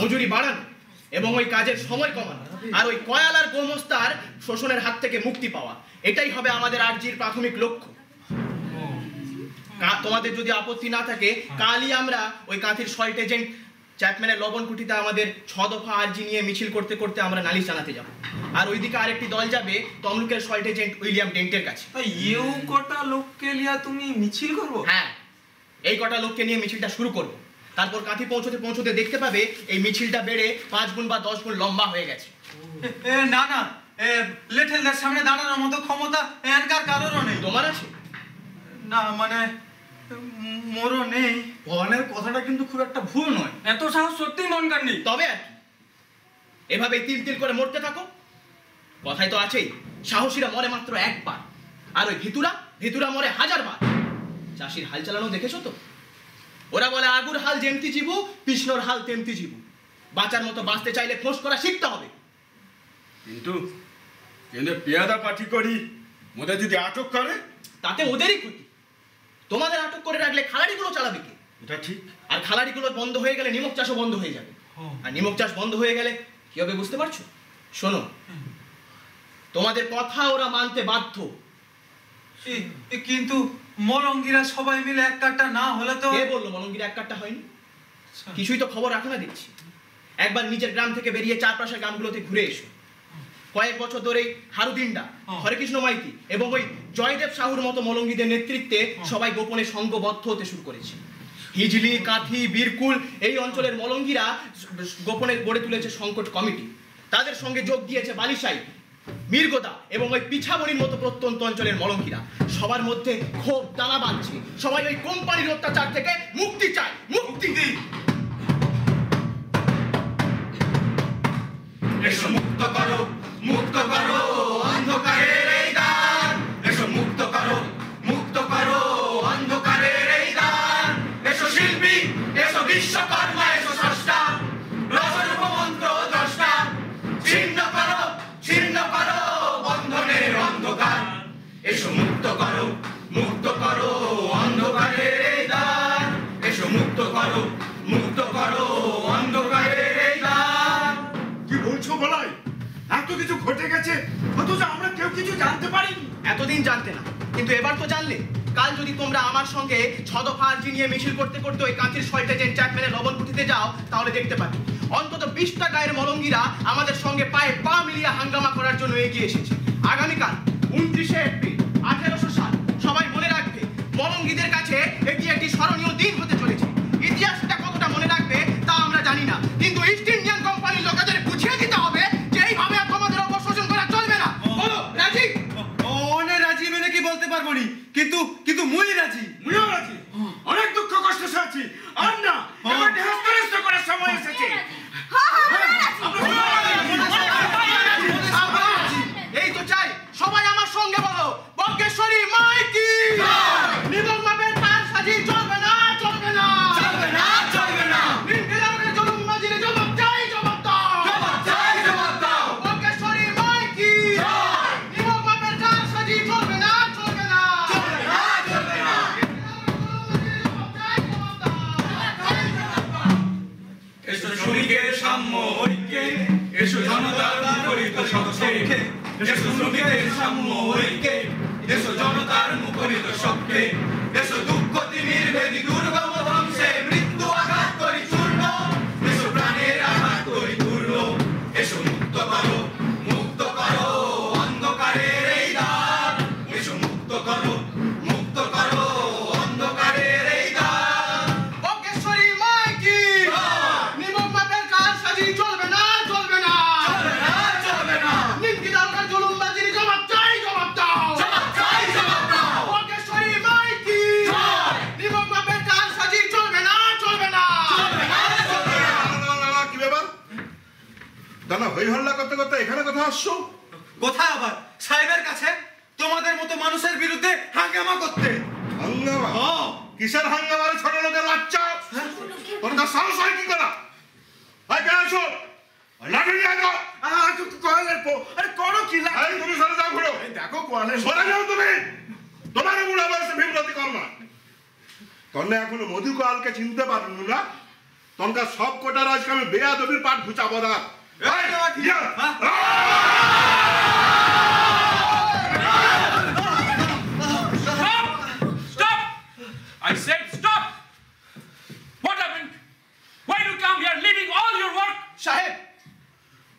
মজুরি বাড়ানো এবং ওই কাজের সময় কমানো, আর ওই কয়াল আর গোমস্তার শোষণের হাত থেকে মুক্তি পাওয়া, এটাই হবে আমাদের আর্জির প্রাথমিক লক্ষ্য। তোমাদের যদি আপত্তি না থাকে, কালই আমরা ওই কাঁথির সল্ট এজেন্ট চ্যাপম্যানের লবণ কুঠিতে আমাদের 6 দফা আর্জি নিয়ে মিছিল করতে করতে আমরা নালিশ জানাতে যাব। আর ওইদিকে আরেকটি দল যাবে তমলুকের সল্ট এজেন্ট উইলিয়াম ডেন্টের কাছে। কটা লোককে লিয়া তুমি মিছিল করবো? হ্যাঁ, এই কটা লোককে নিয়ে মিছিলটা শুরু করব। তারপর কাঁথি পৌঁছতে পৌঁছতে দেখতে পাবে এই মিছিলটা বেড়ে 5 গুণ বা 10 গুণ লম্বা হয়ে গেছে। না না, লেঠেলদের সামনে দাঁড়ানোর মতো ক্ষমতা এখানকার কারোরও নেই। তোমার আছে? না মানে মোরও নেই। ভবানের কথাটা কিন্তু খুব একটা ভুল নয়। এত সাহস সত্যিই মনকার নেই। তবে আর কি, এভাবে তিল তিল করে মরতে থাকো। কথাই তো আছেই, সাহসীরা মরে মাত্র একবার, আর ওই ভিতুরা মরে 1000 বার। চাষির হাল চালানো দেখেছো তো? ওরা বলে আগুর হাল যেমতি জীবু, কৃষ্ণর হাল তেমতি জীবু। বাঁচার মতো বাঁচতে চাইলে খোঁজ করা শিখতে হবে। কিন্তু পেয়াদা পাঠি করি মোদের যদি আটক করে, তাতে ওদেরই ক্ষতি। তোমাদের আটক করে রাখলে খালাড়িগুলো চালাবে কে? এটা ঠিক। আর খালাড়িগুলো বন্ধ হয়ে গেলে নিমক চাষও বন্ধ হয়ে যাবে। আর নিমক চাষ বন্ধ হয়ে গেলে কি হবে বুঝতে পারছো? শোনো, তোমাদের কথা ওরা মানতে বাধ্য। কিন্তু মলঙ্গিরা সবাই মিলে এক কাট্টা না হলে তো। কে বললো মলঙ্গিরা এক কাট্টা হয়নি? কিছুই তো খবর রাখো না দেখছি। একবার নিজের গ্রাম থেকে বেরিয়ে চারপাশের গ্রামগুলোতে ঘুরে এসো। কয়েক বছর ধরে হারুদিন্ডা, হরেকৃষ্ণ মাইতি এবং ওই জয়দেব সাহুর মতো মলঙ্গিদের নেতৃত্বে সবাই গোপনে সংঘবদ্ধ হতে শুরু করেছে। হিজলি, কাঁথি, বীরকুল এই অঞ্চলের মলঙ্গিরা গোপনে গড়ে তুলেছে সংকট কমিটি। তাদের সঙ্গে যোগ দিয়েছে বালিশাই, মিরগোদা এবং ওই পিছাবড়ির মতো প্রত্যন্ত অঞ্চলের মলঙ্গিরা। সবার মধ্যে ক্ষোভ দানা বাঁধছে। সবাই ওই কোম্পানির অত্যাচার থেকে মুক্তি চায়। মুক্তি দিই। এসো মুক্ত করো অন্ধকারের এই দ্বার। এসো মুক্ত করো অন্ধকারের এই দ্বার। এসো শিল্পী, এসো বিশ্বকর্মা, এসো স্রষ্টা, রসরূপ মন্ত্র দ্রষ্টা। ছিন্ন করো বন্ধনের অন্ধকার। এসো মুক্ত করো অন্ধকারের এই দ্বার। এসো মুক্ত করো অন্ধকারের এই দ্বার। কি বলছো বলাই? এত কিছু ঘটে গেছে অথচ আমরা কেউ কিছু জানতে পারিনি। এতদিন জানতে না, কিন্তু এবার তো জানলে। কাল যদি তোমরা আমার সঙ্গে ছদফা আর্জি নিয়ে মিছিল করতে করতে ওই কাঁচির সল্টেজের চ্যাক মেরে লবণ কুঠিতে যাও, তাহলে দেখতে পাবে অন্তত 20টা গায়ের মলঙ্গিরা আমাদের সঙ্গে পায়ে পা মিলিয়ে হাঙ্গামা করার জন্য এগিয়ে এসেছে। আগামীকাল 29শে এপ্রিল 1800 সাল। সবাই মনে রাখবে, মলঙ্গিদের কাছে এটি একটি স্মরণীয় দিন হতে চলেছে। ইতিহাসটা কতটা মনে রাখবে তা আমরা জানি না, কিন্তু ইস্ট ইন্ডিয়ান কোম্পানির লোকেদের বুঝিয়ে দিতে হবে যে এইভাবে তোমাদের ওপর শোষণ করা চলবে না। বলো রাজি? অনেক রাজি মেনে কি বলতে পারবো নি, কিন্তু মুই রাজি। মুইও রাজি। অনেক দুঃখ কষ্ট সয়েছি। আর না, এবার ধ্বস্ত করার সময় এসেছে। এই তো চাই, সবাই আমার সঙ্গে বলো, বজ্ঞেশ্বরী মাইকি। নিমক মাপের তার সাজি চলবে না। নিমকেদারের জলুমবাজিরে জবাব চাই। বজ্ঞেশ্বরী মাইকি। নিমক মাপের তার সাজি চলবে না। এসো শ্রমিকের সাম্য ঐক্যে, এসো জনতার মুখরিত শক্তি। এসো শ্রমিকের সাম্য ঐক্যে, এসো জনতার মুখরিত শক্তি। এসো দুঃখ তিমির ভেদি দুর্গম ধ্বংসে মৃত্যু আঘাত করি চূর্ণ। এসো প্রাণের আঘাত করি পূর্ণ। এসো মুক্ত করো অন্ধকারের এই দ্বার। এসো মুক্ত করো অন্ধকারের এই দ্বার। বজ্ঞেশ্বরী মাইকি। নিমক মাপের তার সাজি চলবে না। নিমকেদারের জলুমবাজিরে জবাব চাই। বজ্ঞেশ্বরী মাইকি। নিমক মাপের তার সাজি চলবে না। কি ব্যাপার? দাদা হই হল্লা করতে করতে এখানে কথা আসছো? কোথায় আবার? সাহেবের কাছে তোমাদের মতো মানুষের বিরুদ্ধে হাঙ্গামা করতে। হাঙ্গামা? কিসের হাঙ্গামা রে ছোট লোকের বাচ্চা? তোমরা সাহস হয় কি করা? আয় কে আসো? লাঠি নিয়ে আসো। আরে করো কি লাগে? এই তুমি সরে যাও ঘুরো। দেখো কোয়ালে সরে যাও তুমি। তোমার বুড়া বয়সে বিব্রতি কর না। তন্নে এখনো মধু কালকে চিনতে পারলু না? তনকা সব কোটার আজকে আমি বেয়াদবির পাঠ ঘুচাবো না। Stop! I said stop! What happened? Why do you come here leaving all your work? সাহেব,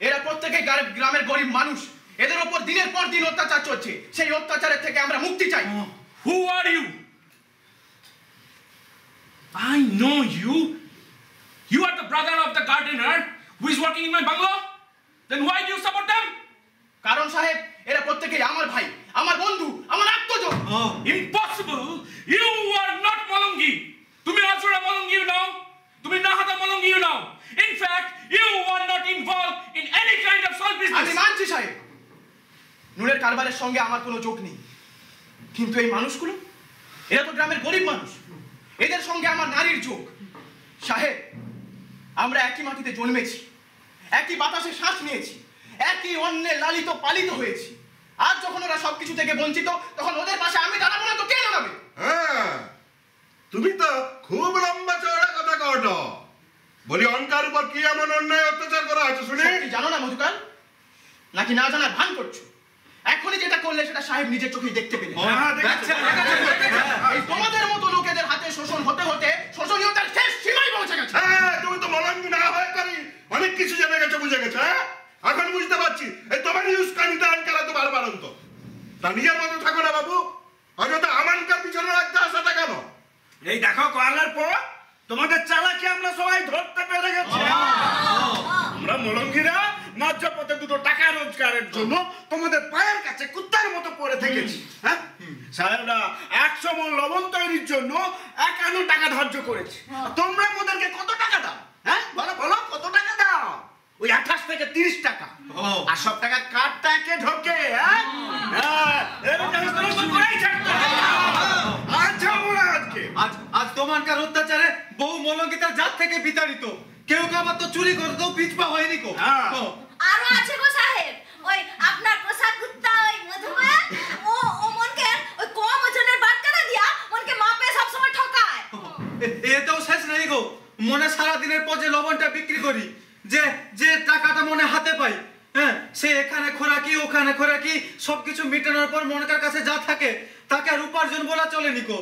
এরা প্রত্যেকে গ্রামের গরিব মানুষ। এদের উপর দিনের পর দিন অত্যাচার চলছে। সেই অত্যাচারের থেকে আমরা মুক্তি চাই। Who are you? I know you. You are the brother of the gardener who is working in my bungalow. Then why do you support them? কারণ সাহেব এরা প্রত্যেকেই আমার ভাই, আমার বন্ধু, আমার আত্মজন। Impossible! You are not Molongi. তুমি আসলে Molongi now. তুমি নাহাদা Molongi now. In fact, you are not involved in any kind of salt business. আমি মানছি সাহেব, নুনের কারবারের সঙ্গে আমার কোনো যোগ নেই, কিন্তু এই মানুষগুলো এরা তো গ্রামের গরিব মানুষ, এদের সঙ্গে আমার নারীর যোগ। সাহেব, আমরা একই মাটিতে জন্মেছি, একই বাতাসে শ্বাস নিয়েছি, একই অন্নে লালিত পালিত হয়েছি। আজ যখন ওরা সবকিছু থেকে বঞ্চিত, তখন ওদের পাশে আমি দাঁড়াবো না তো কে দাঁড়াবে? হ্যাঁ, তুমি তো খুব লম্বা চওড়া কথা কওটো। বলি অনকার উপর কি এমন অন্যায় অত্যাচার করা হয়েছে শুনি? সত্যি জানো না মধুকার, নাকি না জানার ভান করছো? এখনই যেটা করলে সেটা সাহেব নিজের চোখেই দেখতে পেলেন। এই তোমাদের মতো লোকেদের হাতে শোষণ হতে হতে শোষণীয়তার শেষ সীমায় পৌঁছে গেছে। হ্যাঁ, তুমি তো মলঙ্গি না হয়ে করি অনেক কিছু জেনে গেছো, বুঝে গেছো। হ্যাঁ, এখন বুঝতে পারছি এই তোমার ইউজকানিটা আনকারা তো বারবার অন্ত। তা নিজের মতো থাকো না বাবু, অযথা আমানকার পিছনে রাখতে আসাটা কেন? এই দেখো কয়ালার পর তোমাদের চালাকি আমরা সবাই ধরতে পেরে গেছি। আমরা মলঙ্গিরা ন্যায্য পথে দুটো টাকা রোজগারের জন্য তোমাদের পায়ের কাছে কুত্তার মতো পড়ে থেকেছি। হ্যাঁ, সাহেবরা 100 মণ লবণ তৈরির জন্য 51 টাকা ধার্য করেছে। তোমরা ওদেরকে কত টাকা দাও? হ্যাঁ, বলো বলো, কত টাকা দাও? ওই 28 থেকে 30 টাকা। আর সব টাকা কার টাকে ঢোকে? হ্যাঁ, আজ তোমানকার অত্যাচারে বহু মলঙ্গি তার জাত থেকে বিতাড়িত, কেউ আবার তো চুরি করে তো পিছপা হয়নি কো। আরো আছে গো সাহেব, ওই আপনার পোশাক কুত্তা ওই মধুকর ও মনকে ওই কম ওজনের বাটকারা দিয়া মনকে মাপে সব সময় ঠকায়। এতেও শেষ নেই গো, মনে সারা দিনের পর যে লবণটা বিক্রি করি, যে টাকাটা মনে হাতে পাই, হ্যাঁ, সে এখানে খোরাকি ওখানে খোরাকি সবকিছু মিটানোর পর মনকার কাছে যা থাকে তাকে আর উপার্জন বলা চলে নিকো।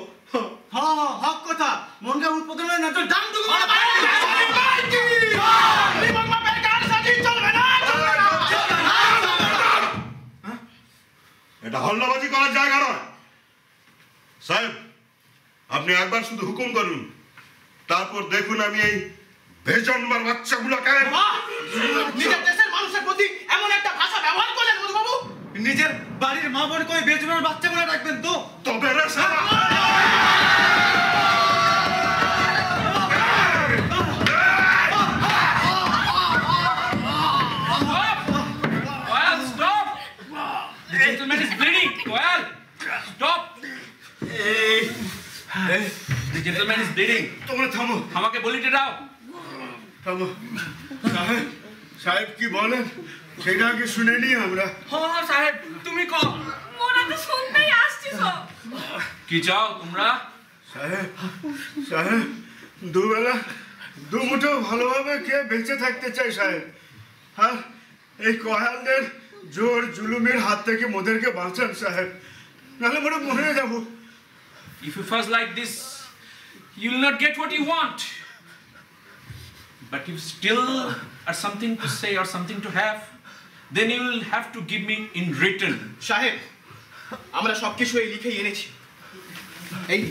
হক কথা, মনকার উৎপাদনের না তো দাম দুগো এটা হল্লাবাজি করার জায়গা নয়। সাহেব, আপনি একবার শুধু হুকুম করুন, তারপর দেখুন আমি এই বেজন্মার বাচ্চাগুলোকে। নিজের দেশের মানুষের প্রতি এমন একটা ভাষা ব্যবহার করলেন মধুবাবু? নিজের বাড়ির মা বোনকে ওই বেজন্মার বাচ্চাগুলো রাখবেন তো? তবে রে সারা gentleman is bleeding. Koyal, stop. The gentleman is bleeding. তোমরা থামো, আমাকে বলিতে দাও। থামো। সাহেব কি বলেন সেটা আগে শুনে নি আমরা। হ্যাঁ সাহেব, তুমি কও। মোরা তো শুনতেই আসছিস। কি চাও তোমরা? সাহেব দুবেলা দুমুঠো ভালোভাবে খেয়ে বেঁচে থাকতে চাই সাহেব। আর এই কয়ালদের জোর জুলুমের হাত থেকে মোদেরকে বাঁচান সাহেব, নাহলে মোরা মরে যাব। If you fuss like this, you'll not get what you want. But if still are something to say or something to have, then you will have to give me in written. সাহেব, আমরা সবকিছু এই লিখেই এনেছি। এই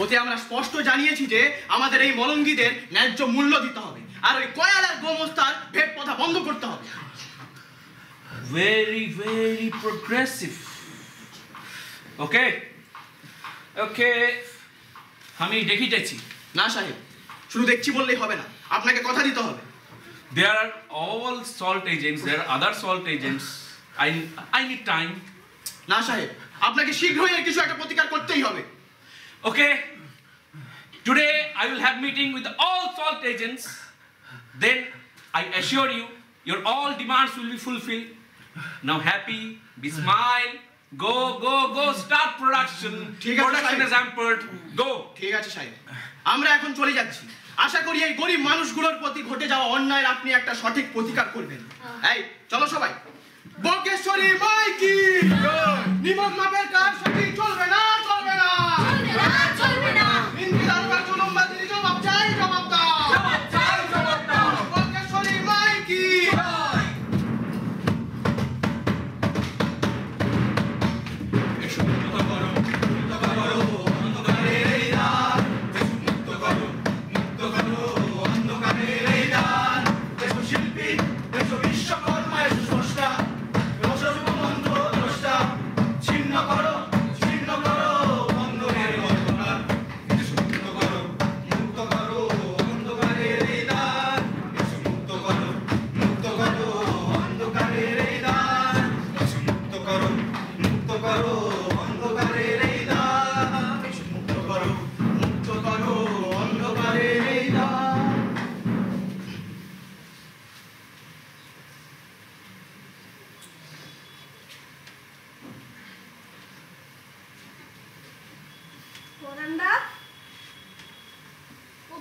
ওতে আমরা স্পষ্ট জানিয়েছি যে আমাদের এই মলঙ্গিদের ন্যায্য মূল্য দিতে হবে, আর ওই কয়াল আর গোমস্তার ভেদ প্রথা বন্ধ করতে হবে। Very, very progressive. Okay? Okay. আমি দেখি যাচ্ছি। না সাহেব, শুধু দেখছি বললেই হবে না, আপনাকে কথা দিতে হবে। There are all salt agents, there are other salt agents. I need time. না সাহেব, আপনাকে শীঘ্রই এর কিছু একটা প্রতিকার করতেই হবে। Okay? Today I will have meeting with all salt agents. Then I assure you, your all demands will be fulfilled. Now happy, be smile, go, start production. Production is hampered. Go. ঠিক আছে সাহেব, আমরা এখন চলে যাচ্ছি। আশা করি এই গরিব মানুষগুলোর প্রতি ঘটে যাওয়া অন্যায়ের আপনি একটা সঠিক প্রতিকার করবেন। এই চলো সবাই। বকেশ্বরী মাইকি নিমক মাপের কাজ সঠিক চলবে না, চলবে না, চলবে না। ইনকিলাব का जुलूम बदली जवाब चाই, জবাব দাও, জবাব দাও। বকেশ্বরী মাইকি এসো কথা করো, অন্ধকারে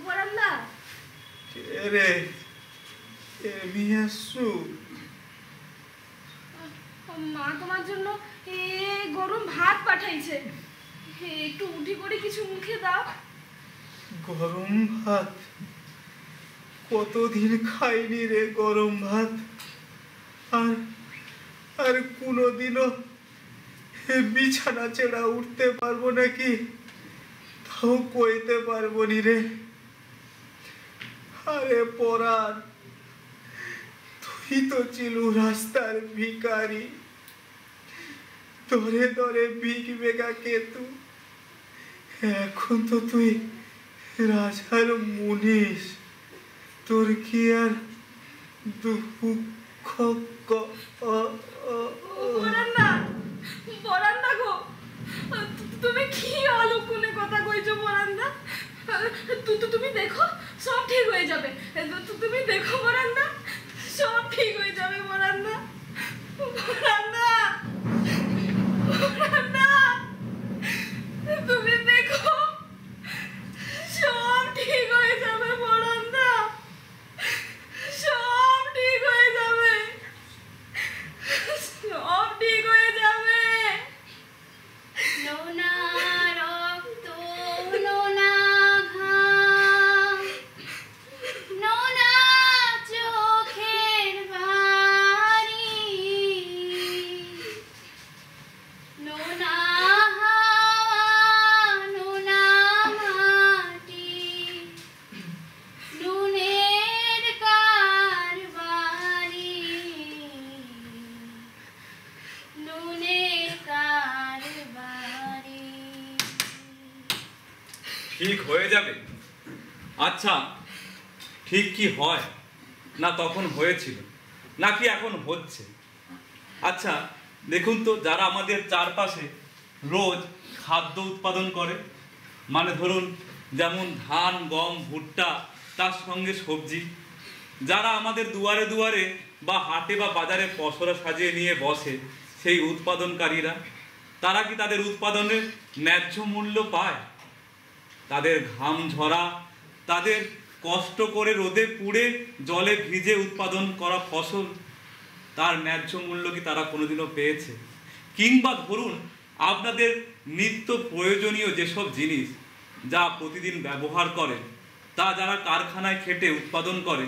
পরান্দা রে এমনি আসছু? মা তোমার জন্য গরম ভাত পাঠাইছে, একটু উঠি করে কিছু মুখে দাও। গরম ভাত? কতদিন খাইনি রে গরম ভাত। আর আর কোনোদিনও বিছানা ছেড়া উঠতে পারবো নাকি তাও কইতে পারবো নি রে। আরে পরাণ, তুই তো ছিলু রাস্তার ভিখারি, ধরে ধরে ভিক বেগা কেতু। এখন তো তুই রাজার মুনিশ, তোর কি আর দুঃখ? পরান্দা গো, তুমি কি অলক্ষণে কথা কইছো পরান্দা? তুমি দেখো সব ঠিক হয়ে যাবে, তুমি দেখো পরান্দা, সব ঠিক হয়ে যাবে পরান্দা। পরান্দা, পরান্দা, তুমি দেখো সব ঠিক হয়ে যাবে পরান্দা, সব ঠিক হয়ে যাবে, সব ঠিক হয়ে যাবে। নোনা রক্ত, নোনা ঘাম, নোনা চোখের বাড়ি, নোনা হাওয়া, নোনা মাটি, নুনের কারবারি, নুনের কারবারি। ঠিক হয়ে যাবে? আচ্ছা, ঠিক কি হয় না তখন হয়েছিল নাকি এখন হচ্ছে? আচ্ছা দেখুন তো, যারা আমাদের চারপাশে রোজ খাদ্য উৎপাদন করে, মানে ধরুন যেমন ধান, গম, ভুট্টা, তার সঙ্গে সবজি, যারা আমাদের দুয়ারে দুয়ারে বা হাটে বা বাজারে পসরা সাজিয়ে নিয়ে বসে, সেই উৎপাদনকারীরা, তারা কি তাদের উৎপাদনের ন্যায্য মূল্য পায়? তাদের ঘাম ঝরা, তাদের কষ্ট করে রোদে পুড়ে জলে ভিজে উৎপাদন করা ফসল, তার ন্যায্য মূল্য কি তারা কোনোদিনও পেয়েছে? কিংবা ধরুন আপনাদের নিত্য প্রয়োজনীয় যেসব জিনিস যা প্রতিদিন ব্যবহার করে, তা যারা কারখানায় খেটে উৎপাদন করে,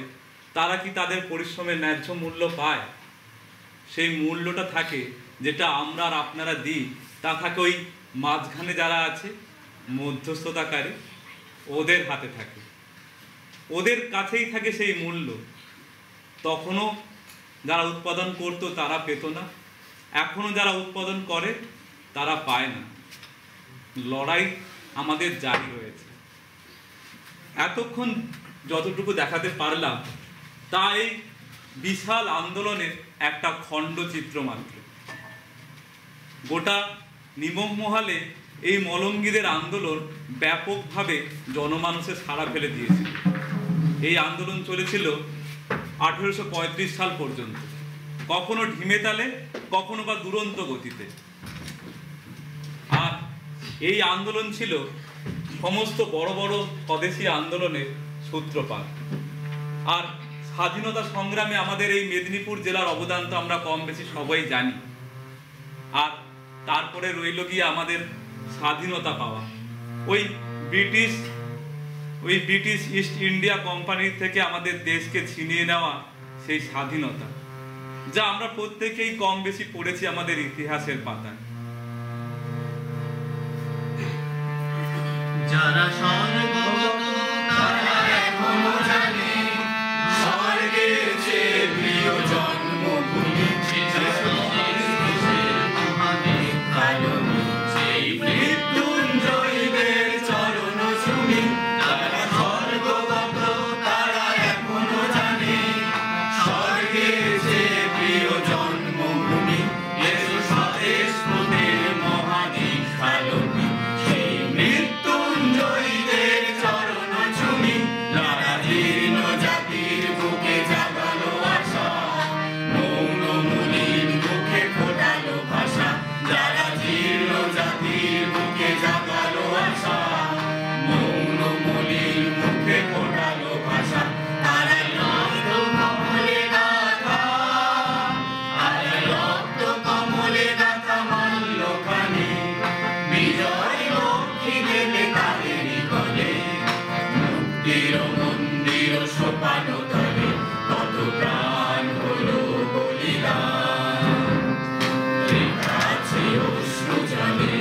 তারা কি তাদের পরিশ্রমের ন্যায্য মূল্য পায়? সেই মূল্যটা থাকে যেটা আমরা আর আপনারা দিই, তা থাকে ওই মাঝখানে যারা আছে মধ্যস্থতাকারী, ওদের হাতে থাকে, ওদের কাছেই থাকে সেই মূল্য। তখনও যারা উৎপাদন করতো তারা পেত না, এখনো যারা উৎপাদন করে তারা পায় না। লড়াই আমাদের জারি রয়েছে। এতক্ষণ যতটুকু দেখাতে পারলাম তা এই বিশাল আন্দোলনের একটা খণ্ডচিত্র মাত্র। গোটা নিমকমহালে এই মলঙ্গিদের আন্দোলন ব্যাপকভাবে জনমানসে সাড়া ফেলে দিয়েছিল। এই আন্দোলন চলেছিল 1835 সাল পর্যন্ত, কখনো ঢিমে তালে, কখনো বা দুরন্ত গতিতে। আর এই আন্দোলন ছিল সমস্ত বড় বড় স্বদেশী আন্দোলনের সূত্রপাত। আর স্বাধীনতা সংগ্রামে আমাদের এই মেদিনীপুর জেলার অবদান তো আমরা কম বেশি সবাই জানি। আর তারপরে রইল গিয়ে আমাদের স্বাধীনতা পাওয়া, ওই ব্রিটিশ ইস্ট ইন্ডিয়া কোম্পানির থেকে আমাদের দেশকে ছিনিয়ে নেওয়া সেই স্বাধীনতা, যা আমরা প্রত্যেকেই কম বেশি পড়েছি আমাদের ইতিহাসের পাতায়। যারা স্বর্গগত তারা এখনো জানে স্বর্গের চেয়ে প্রিয় জন্মভূমি, সেই মৃত্যুঞ্জয়ীদের চরণ ছুঁয়ে যারা স্বর্গগত তারা এখনো জানে স্বর্গের চেয়ে প্রিয় জন্মভূমি, এসো স্বদেশ প্রতির মহাদীপ আলোকে, সেই মৃত্যুঞ্জয়ীদের মুক্তির মন্দির সোপান তলে কত প্রাণ হলো বলিদান লেখা আছে অশ্রু জলে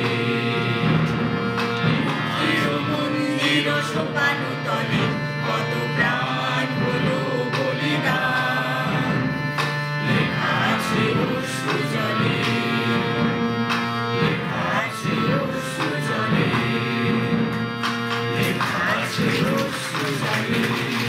মুক্তির মন্দির সোপান তলে কত প্রাণ হলো বলিদান লেখা আছে অশ্রু জলে লেখা আছে অশ্রু জলে লেখা আছে অশ্রু জলে